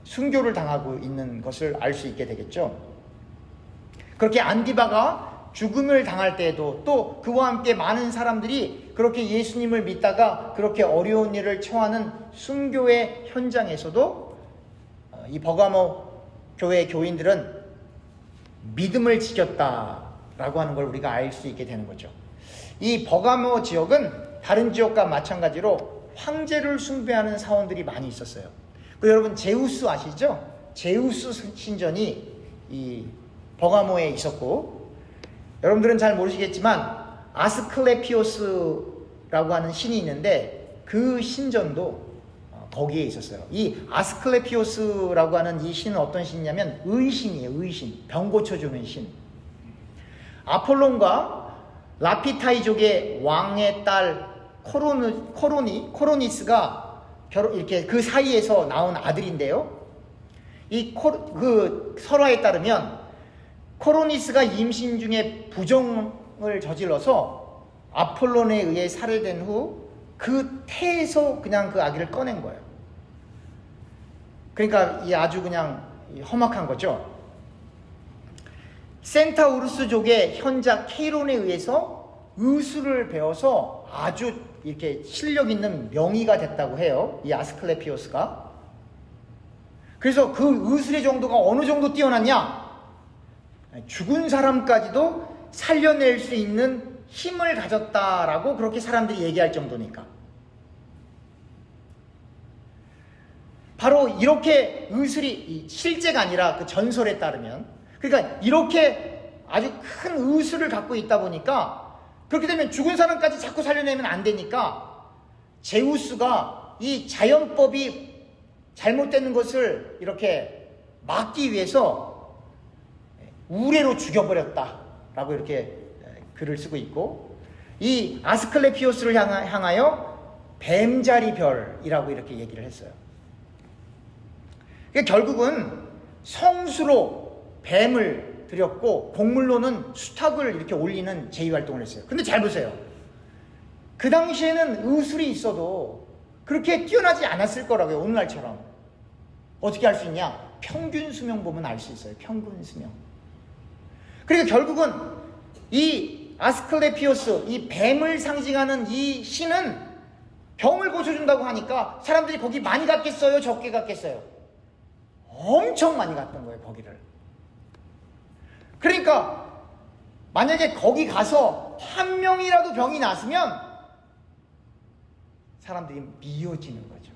순교를 당하고 있는 것을 알 수 있게 되겠죠. 그렇게 안디바가 죽음을 당할 때에도, 또 그와 함께 많은 사람들이 그렇게 예수님을 믿다가 그렇게 어려운 일을 처하는 순교의 현장에서도 이 버가모 교회 교인들은 믿음을 지켰다라고 하는 걸 우리가 알 수 있게 되는 거죠. 이 버가모 지역은 다른 지역과 마찬가지로 황제를 숭배하는 사원들이 많이 있었어요. 여러분 제우스 아시죠? 제우스 신전이 이 버가모에 있었고, 여러분들은 잘 모르시겠지만 아스클레피오스라고 하는 신이 있는데 그 신전도 거기에 있었어요. 이 아스클레피오스라고 하는 이 신은 어떤 신이냐면 의신이에요. 의신, 병 고쳐주는 신. 아폴론과 라피타이족의 왕의 딸 코로니스가 이렇게 그 사이에서 나온 아들인데요. 그 설화에 따르면 코로니스가 임신 중에 부정을 저질러서 아폴론에 의해 살해된 후 그 태에서 그냥 그 아기를 꺼낸 거예요. 그러니까 이 아주 그냥 험악한 거죠. 센타우루스족의 현자 케이론에 의해서 의술을 배워서 아주 이렇게 실력 있는 명의가 됐다고 해요. 이 아스클레피오스가. 그래서 그 의술의 정도가 어느 정도 뛰어났냐? 죽은 사람까지도 살려낼 수 있는 힘을 가졌다라고 그렇게 사람들이 얘기할 정도니까. 바로 이렇게 의술이 실제가 아니라 그 전설에 따르면, 그러니까 이렇게 아주 큰 의술을 갖고 있다 보니까 그렇게 되면 죽은 사람까지 자꾸 살려내면 안 되니까 제우스가 이 자연법이 잘못되는 것을 이렇게 막기 위해서 우레로 죽여버렸다라고 이렇게 글을 쓰고 있고, 이 아스클레피오스를 향하여 뱀자리 별이라고 이렇게 얘기를 했어요. 그러니까 결국은 성수로 뱀을 들였고 곡물로는 수탉을 이렇게 올리는 제의활동을 했어요. 근데 잘 보세요. 그 당시에는 의술이 있어도 그렇게 뛰어나지 않았을 거라고요. 오늘날처럼. 어떻게 알 수 있냐? 평균 수명 보면 알 수 있어요. 평균 수명. 그러니까 결국은 이 아스클레피오스, 이 뱀을 상징하는 이 신은 병을 고쳐준다고 하니까 사람들이 거기 많이 갔겠어요? 적게 갔겠어요? 엄청 많이 갔던 거예요, 거기를. 그러니까 만약에 거기 가서 한 명이라도 병이 났으면 사람들이 미워지는 거죠.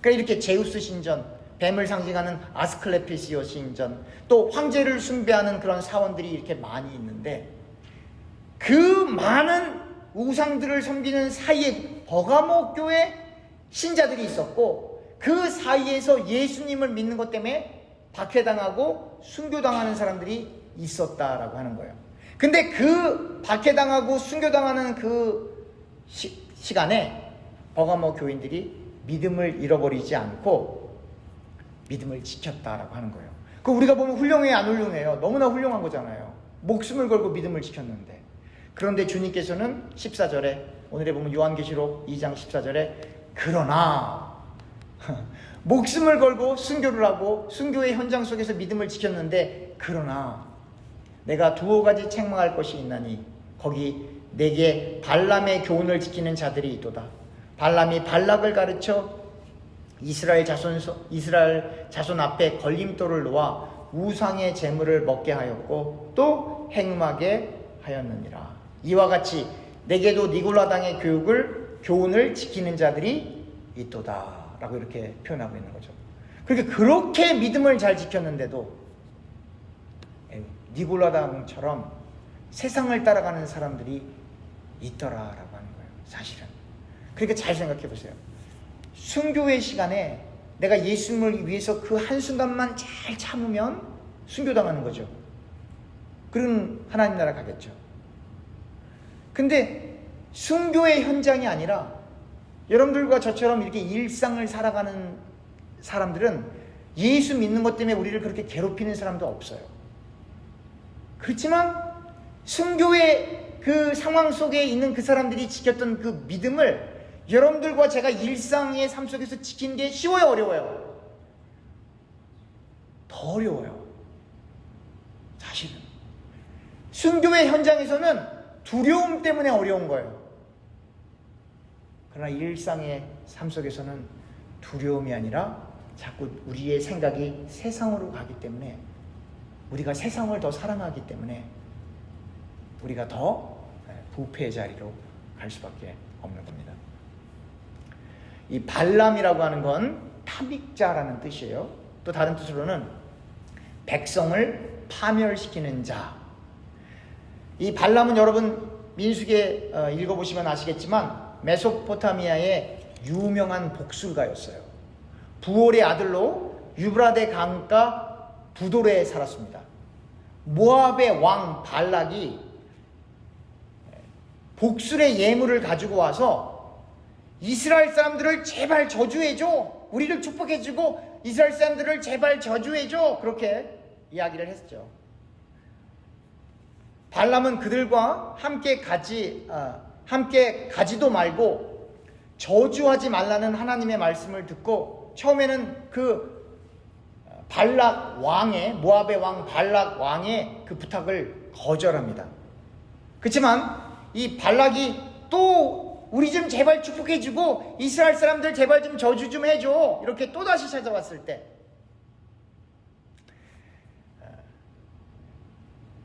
그러니까 이렇게 제우스 신전, 뱀을 상징하는 아스클레피시오 신전, 또 황제를 숭배하는 그런 사원들이 이렇게 많이 있는데, 그 많은 우상들을 섬기는 사이에 버가모 교회 신자들이 있었고, 그 사이에서 예수님을 믿는 것 때문에 박해당하고 순교당하는 사람들이 있었다라고 하는 거예요. 근데 그 박해당하고 순교당하는 그 시간에 버가모 교인들이 믿음을 잃어버리지 않고 믿음을 지켰다라고 하는 거예요. 그 우리가 보면 훌륭해요, 안 훌륭해요? 너무나 훌륭한 거잖아요. 목숨을 걸고 믿음을 지켰는데. 그런데 주님께서는 14절에, 오늘에 보면 요한계시록 2장 14절에 그러나 목숨을 걸고 순교를 하고 순교의 현장 속에서 믿음을 지켰는데, 그러나 내가 두어 가지 책망할 것이 있나니 거기 내게 발람의 교훈을 지키는 자들이 있도다. 발람이 발락을 가르쳐 이스라엘 자손 앞에 걸림돌을 놓아 우상의 재물을 먹게 하였고 또 행음하게 하였느니라. 이와 같이 내게도 니골라당의 교훈을 지키는 자들이 있도다 라고 이렇게 표현하고 있는 거죠. 그러니까 그렇게 믿음을 잘 지켰는데도 니골라당처럼 세상을 따라가는 사람들이 있더라라고 하는 거예요, 사실은. 그러니까 잘 생각해 보세요. 순교의 시간에 내가 예수님을 위해서 그 한순간만 잘 참으면 순교당하는 거죠. 그런 하나님 나라 가겠죠. 근데 순교의 현장이 아니라 여러분들과 저처럼 이렇게 일상을 살아가는 사람들은 예수 믿는 것 때문에 우리를 그렇게 괴롭히는 사람도 없어요. 그렇지만 순교의 그 상황 속에 있는 그 사람들이 지켰던 그 믿음을 여러분들과 제가 일상의 삶 속에서 지키는 게 쉬워요, 어려워요? 더 어려워요, 사실은. 순교의 현장에서는 두려움 때문에 어려운 거예요. 그러나 일상의 삶 속에서는 두려움이 아니라 자꾸 우리의 생각이 세상으로 가기 때문에, 우리가 세상을 더 사랑하기 때문에 우리가 더 부패의 자리로 갈 수밖에 없는 겁니다. 이 발람이라고 하는 건 탐익자라는 뜻이에요. 또 다른 뜻으로는 백성을 파멸시키는 자. 이 발람은 여러분 민수기에 읽어보시면 아시겠지만 메소포타미아의 유명한 복술가였어요. 부올의 아들로 유브라데 강가 부도레에 살았습니다. 모압의 왕 발락이 복술의 예물을 가지고 와서 이스라엘 사람들을 제발 저주해줘, 우리를 축복해주고 이스라엘 사람들을 제발 저주해줘, 그렇게 이야기를 했죠. 발람은 그들과 함께 가지도 말고 저주하지 말라는 하나님의 말씀을 듣고 처음에는 그 발락 왕의, 모압의 왕 발락 왕의 그 부탁을 거절합니다. 그렇지만 이 발락이 또 우리 좀 제발 축복해주고 이스라엘 사람들 제발 좀 저주 좀 해줘, 이렇게 또다시 찾아왔을 때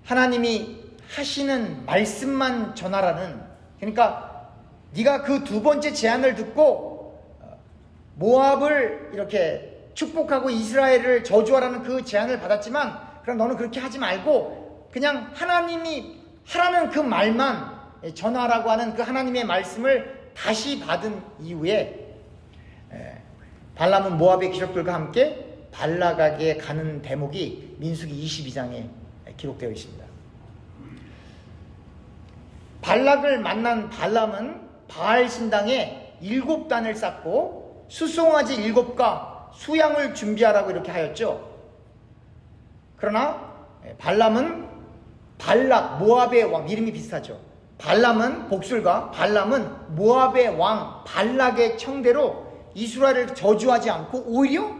하나님이 하시는 말씀만 전하라는, 그러니까 네가 그 두 번째 제안을 듣고 모압을 이렇게 축복하고 이스라엘을 저주하라는 그 제안을 받았지만, 그럼 너는 그렇게 하지 말고 그냥 하나님이 하라는 그 말만 전하라고 하는 그 하나님의 말씀을 다시 받은 이후에 발람은 모압의 귀족들과 함께 발락에게 가는 대목이 민수기 22장에 기록되어 있습니다. 발락을 만난 발람은 바알 신당에 7단을 쌓고 수송아지 7과 수양을 준비하라고 이렇게 하였죠. 그러나 발람은 발락, 모압의 왕, 이름이 비슷하죠. 발람은 복술과 발람은 모압의 왕 발락의 청대로 이스라엘을 저주하지 않고 오히려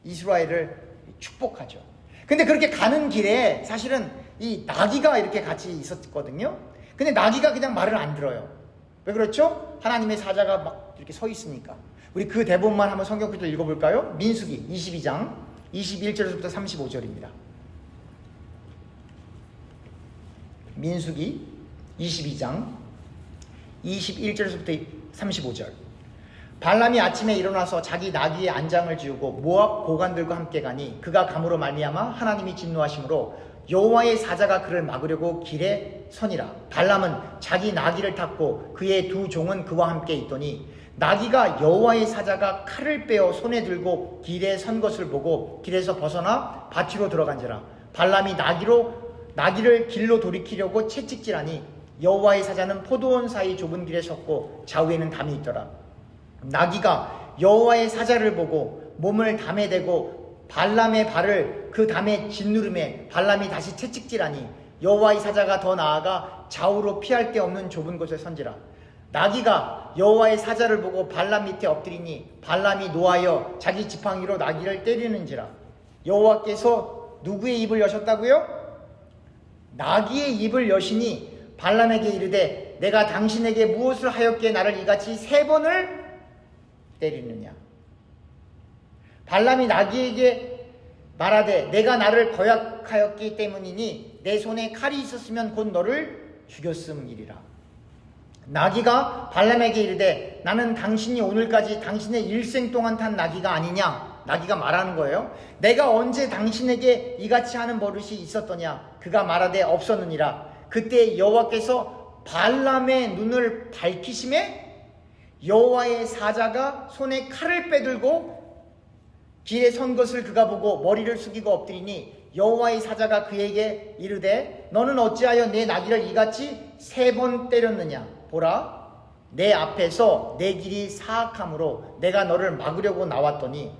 이스라엘을 축복하죠. 근데 그렇게 가는 길에 사실은 이 나귀가 이렇게 같이 있었거든요. 근데 나귀가 그냥 말을 안 들어요. 왜 그렇죠? 하나님의 사자가 막 이렇게 서 있으니까. 우리 그 대본만 한번 성경 구절 읽어볼까요? 민수기 22장 21절부터 35절입니다. 민수기 22장 21절부터 35절. 발람이 아침에 일어나서 자기 나귀의 안장을 지우고 모압 고관들과 함께 가니 그가 감으로 말미암아 하나님이 진노하심으로 여호와의 사자가 그를 막으려고 길에 서니라. 발람은 자기 나귀를 탔고 그의 두 종은 그와 함께 있더니 나귀가 여호와의 사자가 칼을 빼어 손에 들고 길에 선 것을 보고 길에서 벗어나 밭으로 들어간지라. 발람이 나귀를 길로 돌이키려고 채찍질하니 여호와의 사자는 포도원 사이 좁은 길에 섰고 좌우에는 담이 있더라. 나귀가 여호와의 사자를 보고 몸을 담에 대고 발람의 발을 그 담에 짓누름에 발람이 다시 채찍질하니 여호와의 사자가 더 나아가 좌우로 피할 데 없는 좁은 곳에 선지라. 나귀가 여호와의 사자를 보고 발람 밑에 엎드리니 발람이 노하여 자기 지팡이로 나귀를 때리는지라. 여호와께서 누구의 입을 여셨다고요? 나귀의 입을 여시니 발람에게 이르되 내가 당신에게 무엇을 하였기에 나를 이같이 3번을 때리느냐. 발람이 나귀에게 말하되 내가 나를 거역하였기 때문이니 내 손에 칼이 있었으면 곧 너를 죽였음이리라. 나귀가 발람에게 이르되 나는 당신이 오늘까지 당신의 일생 동안 탄 나귀가 아니냐. 나귀가 말하는 거예요. 내가 언제 당신에게 이같이 하는 버릇이 있었더냐. 그가 말하되 없었느니라. 그때 여호와께서 발람의 눈을 밝히심에 여호와의 사자가 손에 칼을 빼들고 길에 선 것을 그가 보고 머리를 숙이고 엎드리니 여호와의 사자가 그에게 이르되 너는 어찌하여 내 나귀를 이같이 3번 때렸느냐. 보라, 내 앞에서 내 길이 사악함으로 내가 너를 막으려고 나왔더니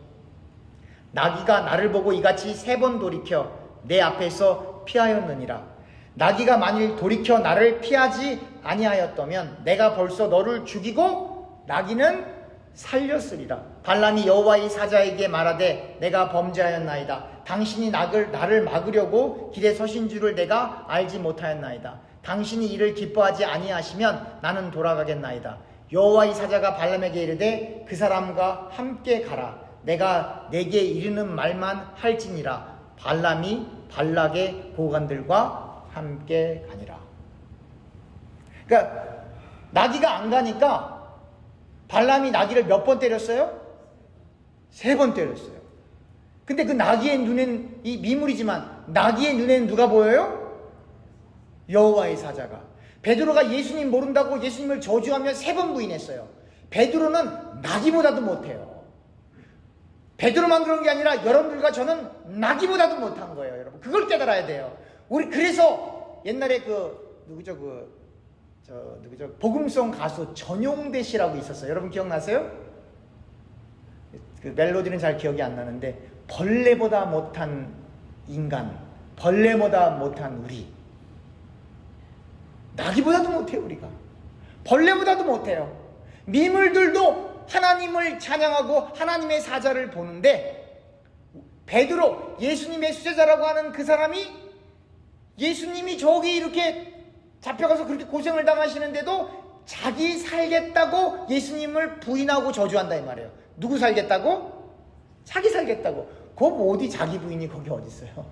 나귀가 나를 보고 이같이 3번 돌이켜 내 앞에서 피하였느니라. 나귀가 만일 돌이켜 나를 피하지 아니하였다면 내가 벌써 너를 죽이고 나귀는 살렸으리라. 발람이 여호와의 사자에게 말하되 내가 범죄하였나이다. 당신이 나를 막으려고 길에 서신 줄을 내가 알지 못하였나이다. 당신이 이를 기뻐하지 아니하시면 나는 돌아가겠나이다. 여호와의 사자가 발람에게 이르되 그 사람과 함께 가라. 내가 내게 이르는 말만 할지니라. 발람이 발락의 보관들과 함께 가니라. 그러니까 나귀가 안 가니까 발람이 나귀를 몇 번 때렸어요? 3번 때렸어요. 근데 그 나귀의 눈엔 이 미물이지만 나귀의 눈에는 누가 보여요? 여호와의 사자가. 베드로가 예수님 모른다고 예수님을 저주하며 3번 부인했어요. 베드로는 나귀보다도 못해요. 베드로만 그런 게 아니라 여러분들과 저는 나귀보다도 못한 거예요, 여러분. 그걸 깨달아야 돼요. 우리 그래서 옛날에 복음송 가수 전용대 씨라고 있었어요. 여러분 기억나세요? 그 멜로디는 잘 기억이 안 나는데 벌레보다 못한 인간, 벌레보다 못한 우리. 나귀보다도 못해요, 우리가. 벌레보다도 못해요. 미물들도 하나님을 찬양하고 하나님의 사자를 보는데 베드로, 예수님의 수제자라고 하는 그 사람이 예수님이 저기 이렇게 잡혀가서 그렇게 고생을 당하시는데도 자기 살겠다고 예수님을 부인하고 저주한다 이 말이에요. 누구 살겠다고? 자기 살겠다고. 그 어디 자기 부인이 거기 어디 있어요?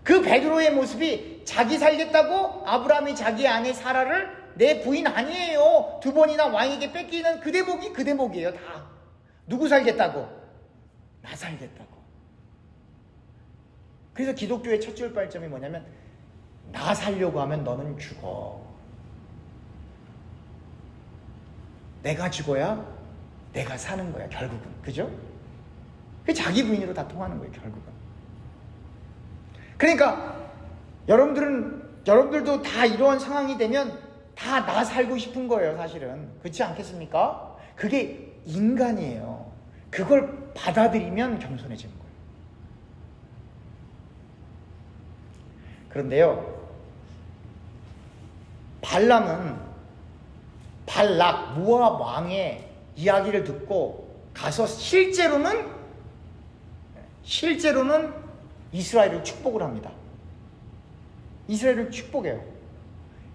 그 베드로의 모습이 자기 살겠다고 아브라함이 자기 아내 사라를 내 부인 아니에요 2번이나 왕에게 뺏기는 그 대목이에요. 다. 누구 살겠다고? 나 살겠다고. 그래서 기독교의 첫 출발점이 뭐냐면 나 살려고 하면 너는 죽어. 내가 죽어야 내가 사는 거야, 결국은. 그죠? 그 자기 부인으로 다 통하는 거예요, 결국은. 그러니까 여러분들도 다 이런 상황이 되면 다 나 살고 싶은 거예요, 사실은. 그렇지 않겠습니까? 그게 인간이에요. 그걸 받아들이면 겸손해지는 거예요. 그런데요, 발락 모압 왕의 이야기를 듣고 가서 실제로는 이스라엘을 축복을 합니다. 이스라엘을 축복해요.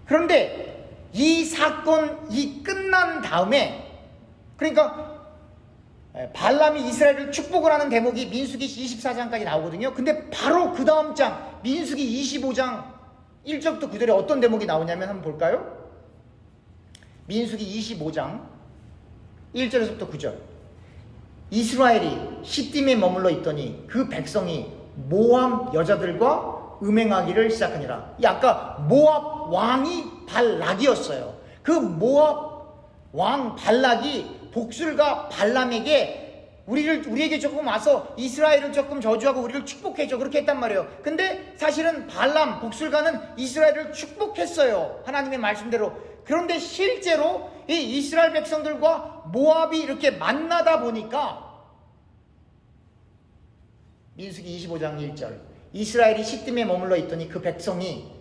그런데 이 사건이 끝난 다음에, 그러니까 발람이 이스라엘을 축복을 하는 대목이 민수기 24장까지 나오거든요. 근데 바로 그 다음 장 민수기 25장 1절부터 9절에 어떤 대목이 나오냐면 한번 볼까요? 민수기 25장 1절에서부터 9절. 이스라엘이 시딤에 머물러 있더니 그 백성이 모압 여자들과 음행하기를 시작하니라. 이 아까 모압 왕이 발락이었어요. 그 모압 왕 발락이 복술과 발람에게 우리에게 조금 와서 이스라엘을 조금 저주하고 우리를 축복해줘, 그렇게 했단 말이에요. 근데 사실은 발람 복술가는 이스라엘을 축복했어요, 하나님의 말씀대로. 그런데 실제로 이 이스라엘 백성들과 모압이 이렇게 만나다 보니까 민수기 25장 1절, 이스라엘이 시딤에 머물러 있더니 그 백성이,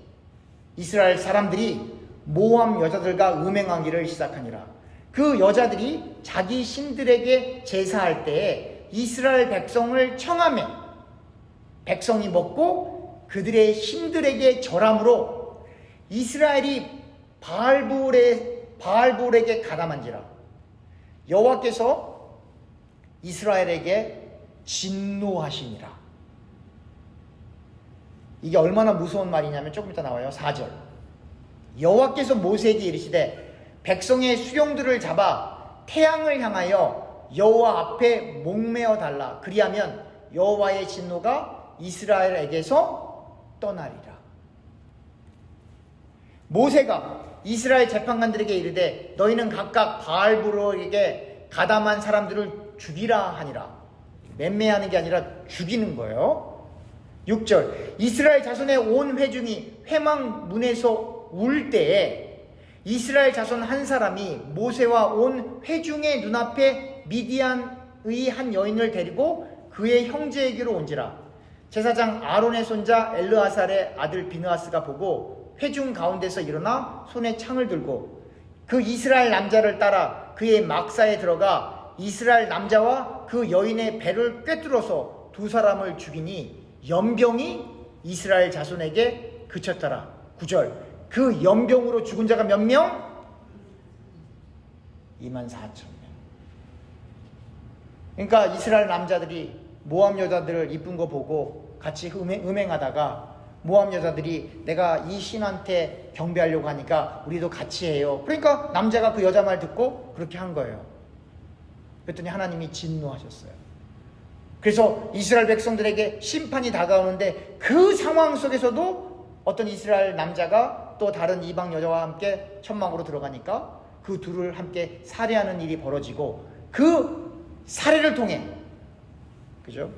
이스라엘 사람들이 모압 여자들과 음행하기를 시작하니라. 그 여자들이 자기 신들에게 제사할 때에 이스라엘 백성을 청하며 백성이 먹고 그들의 신들에게 절함으로 이스라엘이 바알볼에게 가담한지라. 여호와께서 이스라엘에게 진노하시니라. 이게 얼마나 무서운 말이냐면 조금 이따 나와요. 4절. 여호와께서 모세에게 이르시되 백성의 수령들을 잡아 태양을 향하여 여호와 앞에 목매어 달라. 그리하면 여호와의 진노가 이스라엘에게서 떠나리라. 모세가 이스라엘 재판관들에게 이르되 너희는 각각 바알볼에게 가담한 사람들을 죽이라 하니라. 맴매하는 게 아니라 죽이는 거예요. 6절. 이스라엘 자손의 온 회중이 회막 문에서 울 때에 이스라엘 자손 한 사람이 모세와 온 회중의 눈앞에 미디안의 한 여인을 데리고 그의 형제에게로 온지라. 제사장 아론의 손자 엘르아살의 아들 비느하스가 보고 회중 가운데서 일어나 손에 창을 들고 그 이스라엘 남자를 따라 그의 막사에 들어가 이스라엘 남자와 그 여인의 배를 꿰뚫어서 두 사람을 죽이니 연병이 이스라엘 자손에게 그쳤더라. 9절. 그 연병으로 죽은 자가 몇 명? 24,000명. 그러니까 이스라엘 남자들이 모압 여자들을 이쁜 거 보고 같이 음행하다가 모압 여자들이 내가 이 신한테 경배하려고 하니까 우리도 같이 해요. 그러니까 남자가 그 여자 말 듣고 그렇게 한 거예요. 그랬더니 하나님이 진노하셨어요. 그래서 이스라엘 백성들에게 심판이 다가오는데 그 상황 속에서도 어떤 이스라엘 남자가 또 다른 이방 여자와 함께 천막으로 들어가니까 그 둘을 함께 살해하는 일이 벌어지고 그 살해를 통해, 그죠?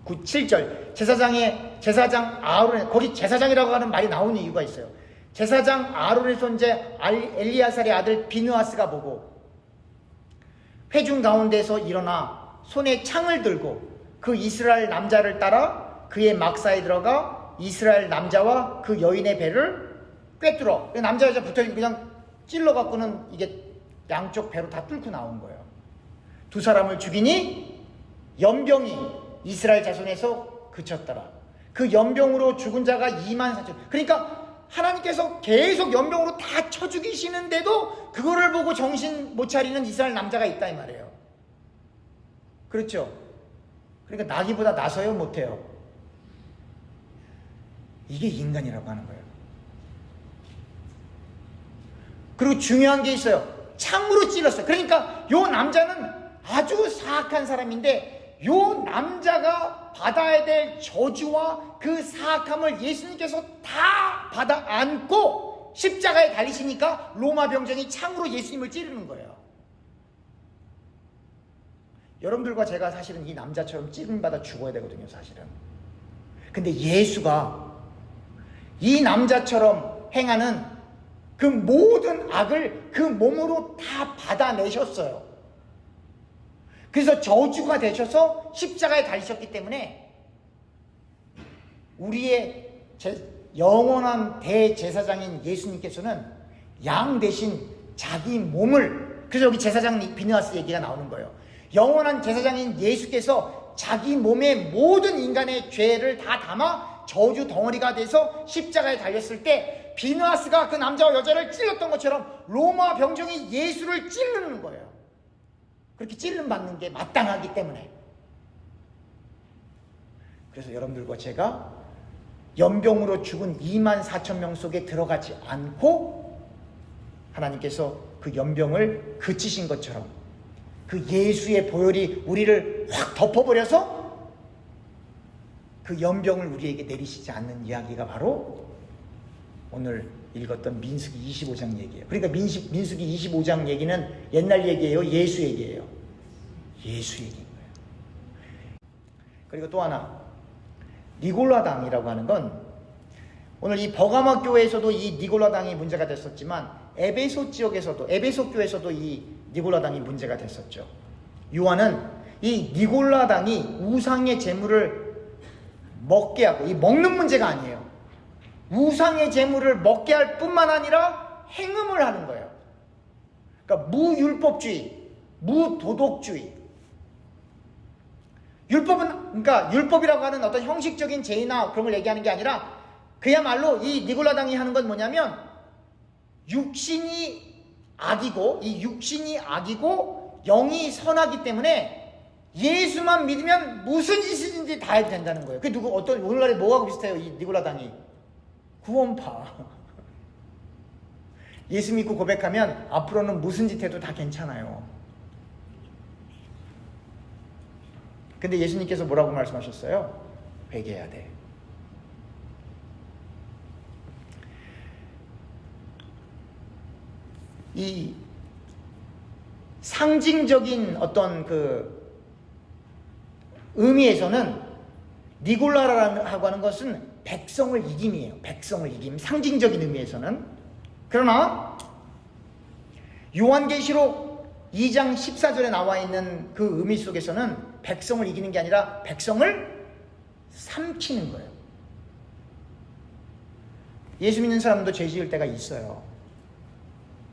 7절. 제사장 아론의, 거기 제사장이라고 하는 말이 나오는 이유가 있어요. 제사장 아론의 손자 엘리아살의 아들 비느하스가 보고 회중 가운데서 일어나 손에 창을 들고 그 이스라엘 남자를 따라 그의 막사에 들어가 이스라엘 남자와 그 여인의 배를 꿰뚫어. 남자 여자 붙어있는 그냥 찔러갖고는 이게 양쪽 배로 다 뚫고 나온 거예요. 두 사람을 죽이니 연병이 이스라엘 자손에서 그쳤더라. 그 연병으로 죽은 자가 24,000. 그러니까 하나님께서 계속 연병으로 다 쳐 죽이시는데도 그거를 보고 정신 못 차리는 이스라엘 남자가 있다 이 말이에요. 그렇죠? 그러니까 나기보다 나서요, 못해요? 이게 인간이라고 하는 거예요. 그리고 중요한 게 있어요. 창으로 찔렀어요. 그러니까 요 남자는 아주 사악한 사람인데 요 남자가 받아야 될 저주와 그 사악함을 예수님께서 다 받아 안고 십자가에 달리시니까 로마 병정이 창으로 예수님을 찌르는 거예요. 여러분들과 제가 사실은 이 남자처럼 찔림받아 죽어야 되거든요, 사실은. 근데 예수가 이 남자처럼 행하는 그 모든 악을 그 몸으로 다 받아내셨어요. 그래서 저주가 되셔서 십자가에 달리셨기 때문에 우리의 영원한 대제사장인 예수님께서는 양 대신 자기 몸을, 그래서 여기 제사장 비느하스 얘기가 나오는 거예요. 영원한 제사장인 예수께서 자기 몸의 모든 인간의 죄를 다 담아 저주 덩어리가 돼서 십자가에 달렸을 때 비느하스가 그 남자와 여자를 찔렀던 것처럼 로마 병정이 예수를 찌르는 거예요. 그렇게 찔름 받는 게 마땅하기 때문에. 그래서 여러분들과 제가 연병으로 죽은 24,000명 속에 들어가지 않고 하나님께서 그 연병을 그치신 것처럼 그 예수의 보혈이 우리를 확 덮어버려서 그 연병을 우리에게 내리시지 않는 이야기가 바로 오늘 읽었던 민수기 25장 얘기예요. 그러니까 민수기 25장 얘기는 옛날 얘기예요? 예수 얘기예요? 예수 얘기인 거예요. 그리고 또 하나, 니골라당이라고 하는 건 오늘 이 버가마 교회에서도 이 니골라당이 문제가 됐었지만 에베소 교회에서도 이 니골라당이 문제가 됐었죠. 요한은 이 니골라당이 우상의 제물을 먹게 하고, 이 먹는 문제가 아니에요. 우상의 제물을 먹게 할 뿐만 아니라 행음을 하는 거예요. 그러니까 무율법주의, 무도덕주의. 그러니까 율법이라고 하는 어떤 형식적인 죄나 그런 걸 얘기하는 게 아니라 그야말로 이 니골라당이 하는 건 뭐냐면 육신이 악이고, 이 육신이 악이고 영이 선하기 때문에 예수만 믿으면 무슨 짓이든지 다 해도 된다는 거예요. 그게 오늘날에 뭐하고 비슷해요? 이 니골라당이 구원파. 예수 믿고 고백하면 앞으로는 무슨 짓 해도 다 괜찮아요. 근데 예수님께서 뭐라고 말씀하셨어요? 회개해야 돼. 이 상징적인 어떤 그 의미에서는 니골라라고 하는 것은 백성을 이김이에요. 백성을 이김. 상징적인 의미에서는. 그러나 요한계시록 2장 14절에 나와 있는 그 의미 속에서는 백성을 이기는 게 아니라 백성을 삼키는 거예요. 예수 믿는 사람도 죄 지을 때가 있어요.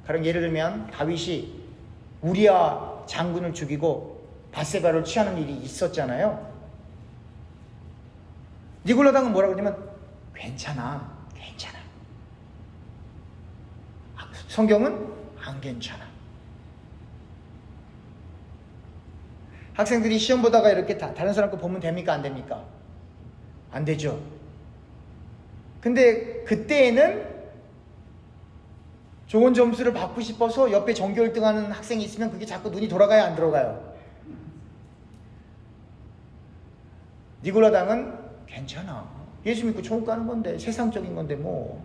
가령 예를 들면 다윗이 우리아 장군을 죽이고 밧세바를 취하는 일이 있었잖아요. 니골라당은 뭐라고 그러냐면 괜찮아. 성경은 안 괜찮아. 학생들이 시험 보다가 이렇게 다른 사람 거 보면 됩니까? 안 됩니까? 안 되죠. 근데 그때에는 좋은 점수를 받고 싶어서 옆에 전교 1등 하는 학생이 있으면 그게 자꾸 눈이 돌아가요? 안 들어가요? 니골라당은 괜찮아. 예수 믿고 천국 가는 건데, 세상적인 건데 뭐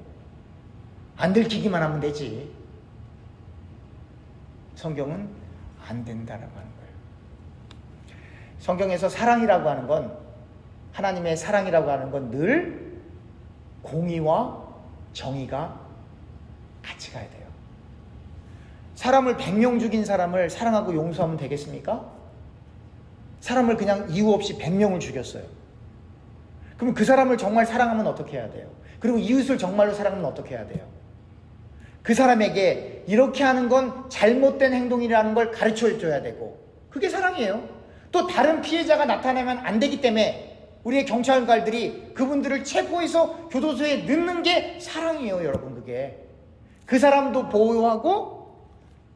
안 들키기만 하면 되지. 성경은 안 된다라고 하는 거예요. 성경에서 사랑이라고 하는 건, 하나님의 사랑이라고 하는 건 늘 공의와 정의가 같이 가야 돼요. 사람을 100명 죽인 사람을 사랑하고 용서하면 되겠습니까? 사람을 그냥 이유 없이 100명을 죽였어요. 그럼 그 사람을 정말 사랑하면 어떻게 해야 돼요? 그리고 이웃을 정말로 사랑하면 어떻게 해야 돼요? 그 사람에게 이렇게 하는 건 잘못된 행동이라는 걸 가르쳐줘야 되고, 그게 사랑이에요. 또 다른 피해자가 나타나면 안 되기 때문에 우리의 경찰관들이 그분들을 체포해서 교도소에 넣는 게 사랑이에요, 여러분. 그게 그 사람도 보호하고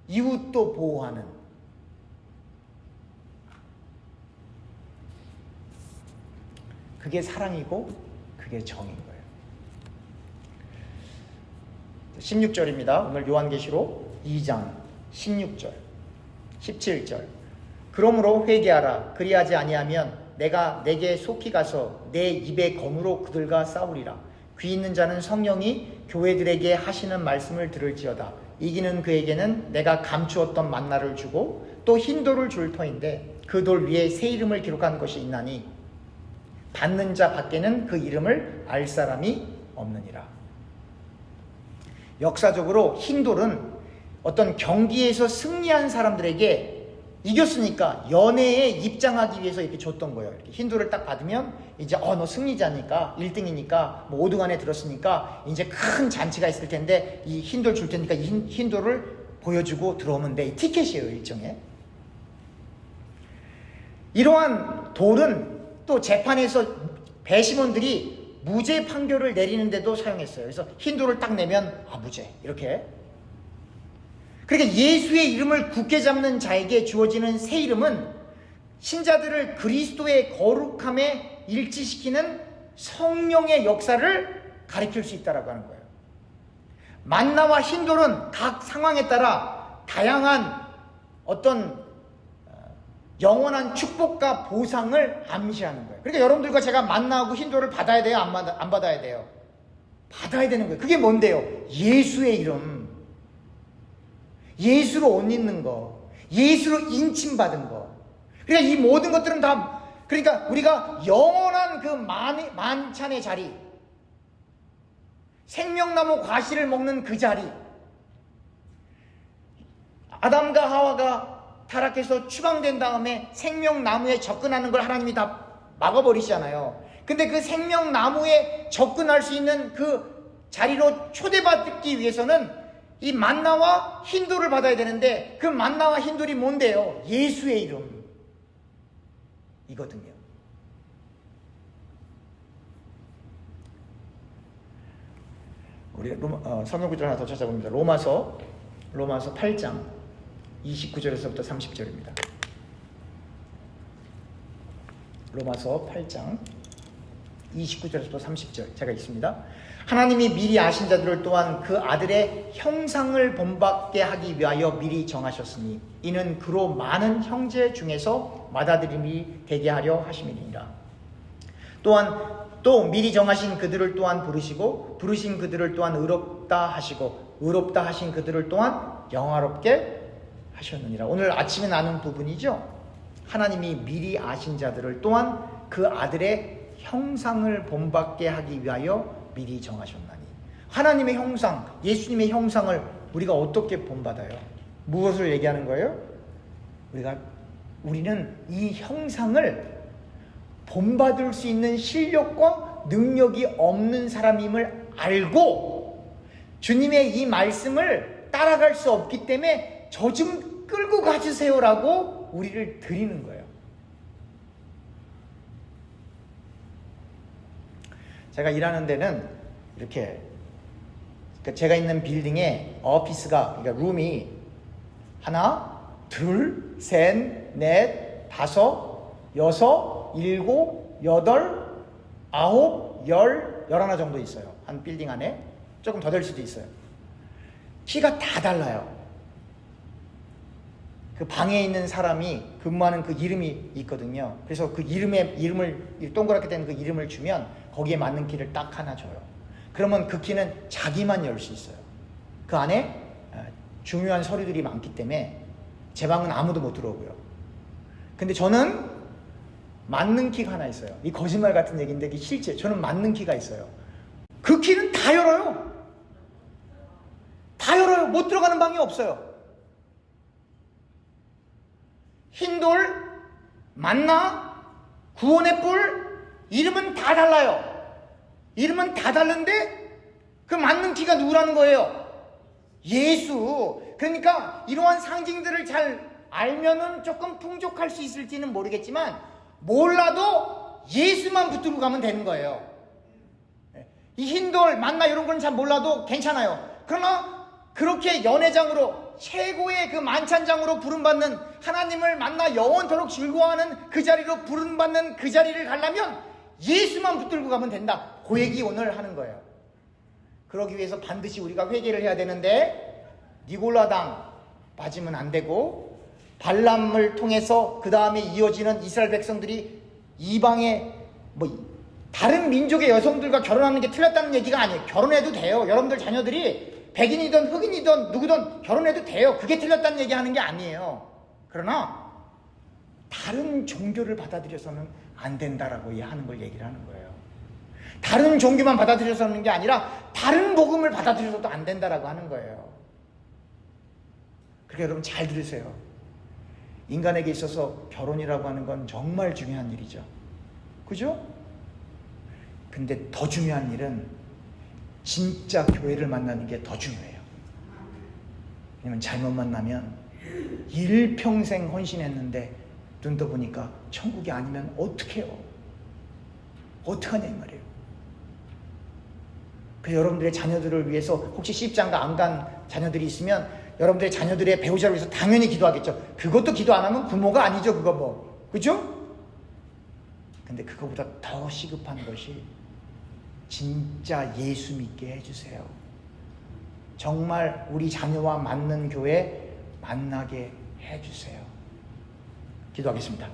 이웃도 보호하는, 그게 사랑이고 그게 정인 거예요. 16절입니다. 오늘 요한계시록 2장 16절 17절. 그러므로 회개하라. 그리하지 아니하면 내가 내게 속히 가서 내 입의 검으로 그들과 싸우리라. 귀 있는 자는 성령이 교회들에게 하시는 말씀을 들을지어다. 이기는 그에게는 내가 감추었던 만나를 주고 또 흰돌을 줄 터인데 그 돌 위에 새 이름을 기록한 것이 있나니 받는 자 밖에는 그 이름을 알 사람이 없느니라. 역사적으로 흰 돌은 어떤 경기에서 승리한 사람들에게 이겼으니까 연애에 입장하기 위해서 이렇게 줬던 거예요. 이렇게 흰 돌을 딱 받으면 이제 너 승리자니까 1등이니까 뭐 5등 안에 들었으니까 이제 큰 잔치가 있을 텐데 이 흰 돌 줄 테니까 이 흰 돌을 보여주고 들어오면 돼. 이 티켓이에요, 일종의. 이러한 돌은 또 재판에서 배심원들이 무죄 판결을 내리는데도 사용했어요. 그래서 흰 돌을 딱 내면 무죄 이렇게. 그러니까 예수의 이름을 굳게 잡는 자에게 주어지는 새 이름은 신자들을 그리스도의 거룩함에 일치시키는 성령의 역사를 가리킬 수 있다라고 하는 거예요. 만나와 흰돌은 각 상황에 따라 다양한 어떤 영원한 축복과 보상을 암시하는 거예요. 그러니까 여러분들과 제가 만나고 흰돌을 받아야 돼요? 안 받아야 돼요? 받아야 되는 거예요. 그게 뭔데요? 예수의 이름, 예수로 옷 입는 거, 예수로 인침받은 거. 그러니까 이 모든 것들은 다, 그러니까 우리가 영원한 그 만찬의 자리, 생명나무 과실을 먹는 그 자리, 아담과 하와가 타락해서 추방된 다음에 생명나무에 접근하는 걸 하나님이 다 막아버리시잖아요. 근데 그 생명나무에 접근할 수 있는 그 자리로 초대받기 위해서는 이 만나와 흰돌을 받아야 되는데, 그 만나와 흰돌이 뭔데요? 예수의 이름 이거든요. 우리 성경 구절 하나 더 찾아봅니다. 로마서 8장 29절에서부터 30절입니다. 로마서 8장 29절에서부터 30절 제가 읽습니다. 하나님이 미리 아신 자들을 또한 그 아들의 형상을 본받게 하기 위하여 미리 정하셨으니 이는 그로 많은 형제 중에서 맏아들임이 되게 하려 하심이니라. 또한 또 미리 정하신 그들을 또한 부르시고 부르신 그들을 또한 의롭다 하시고 의롭다 하신 그들을 또한 영화롭게 하셨느니라. 오늘 아침에 나눈 부분이죠. 하나님이 미리 아신 자들을 또한 그 아들의 형상을 본받게 하기 위하여 미리 정하셨나니. 하나님의 형상, 예수님의 형상을 우리가 어떻게 본받아요? 무엇을 얘기하는 거예요? 우리는 이 형상을 본받을 수 있는 실력과 능력이 없는 사람임을 알고 주님의 이 말씀을 따라갈 수 없기 때문에 저 좀 끌고 가주세요라고 우리를 드리는 거예요. 제가 일하는 데는 이렇게, 그러니까 제가 있는 빌딩에 오피스가, 그러니까 룸이 하나, 둘, 셋, 넷, 다섯, 여섯, 일곱, 여덟, 아홉, 열, 11 정도 있어요. 한 빌딩 안에. 조금 더 될 수도 있어요. 키가 다 달라요. 그 방에 있는 사람이 근무하는 그 이름이 있거든요. 그래서 그 이름을 동그랗게 된 그 이름을 주면 거기에 맞는 키를 딱 하나 줘요. 그러면 그 키는 자기만 열 수 있어요. 그 안에 중요한 서류들이 많기 때문에 제 방은 아무도 못 들어오고요. 근데 저는 맞는 키가 하나 있어요. 이 거짓말 같은 얘기인데 이게 실제 저는 맞는 키가 있어요. 그 키는 다 열어요. 다 열어요. 못 들어가는 방이 없어요. 흰돌, 만나, 구원의 뿔, 이름은 다 달라요. 이름은 다 다른데 그 맞는 키가 누구라는 거예요? 예수. 그러니까 이러한 상징들을 잘 알면은 조금 풍족할 수 있을지는 모르겠지만 몰라도 예수만 붙들고 가면 되는 거예요. 이 흰돌, 만나 이런 건 잘 몰라도 괜찮아요. 그러나 그렇게 연회장으로 최고의 그 만찬장으로 부름받는, 하나님을 만나 영원토록 즐거워하는 그 자리로 부름받는 그 자리를 가려면 예수만 붙들고 가면 된다. 그 얘기 오늘 하는 거예요. 그러기 위해서 반드시 우리가 회개를 해야 되는데 니골라당 빠지면 안 되고, 발람을 통해서 그 다음에 이어지는 이스라엘 백성들이 이방의 다른 민족의 여성들과 결혼하는 게 틀렸다는 얘기가 아니에요. 결혼해도 돼요. 여러분들 자녀들이 백인이든 흑인이든 누구든 결혼해도 돼요. 그게 틀렸다는 얘기하는 게 아니에요. 그러나 다른 종교를 받아들여서는 안 된다라고 하는 걸 얘기를 하는 거예요. 다른 종교만 받아들여서 하는 게 아니라 다른 복음을 받아들여서도 안 된다라고 하는 거예요. 그러니까 여러분 잘 들으세요. 인간에게 있어서 결혼이라고 하는 건 정말 중요한 일이죠. 그죠? 근데 더 중요한 일은 진짜 교회를 만나는 게 더 중요해요. 왜냐면 잘못 만나면 일평생 헌신했는데 눈 떠보니까 천국이 아니면 어떡해요? 어떡하냐 이 말이에요. 그래서 여러분들의 자녀들을 위해서 혹시 시집장가 안 간 자녀들이 있으면 여러분들의 자녀들의 배우자를 위해서 당연히 기도하겠죠. 그것도 기도 안 하면 부모가 아니죠. 그거 뭐. 그죠? 근데 그거보다 더 시급한 것이 진짜 예수 믿게 해주세요. 정말 우리 자녀와 맞는 교회 만나게 해주세요. 기도하겠습니다.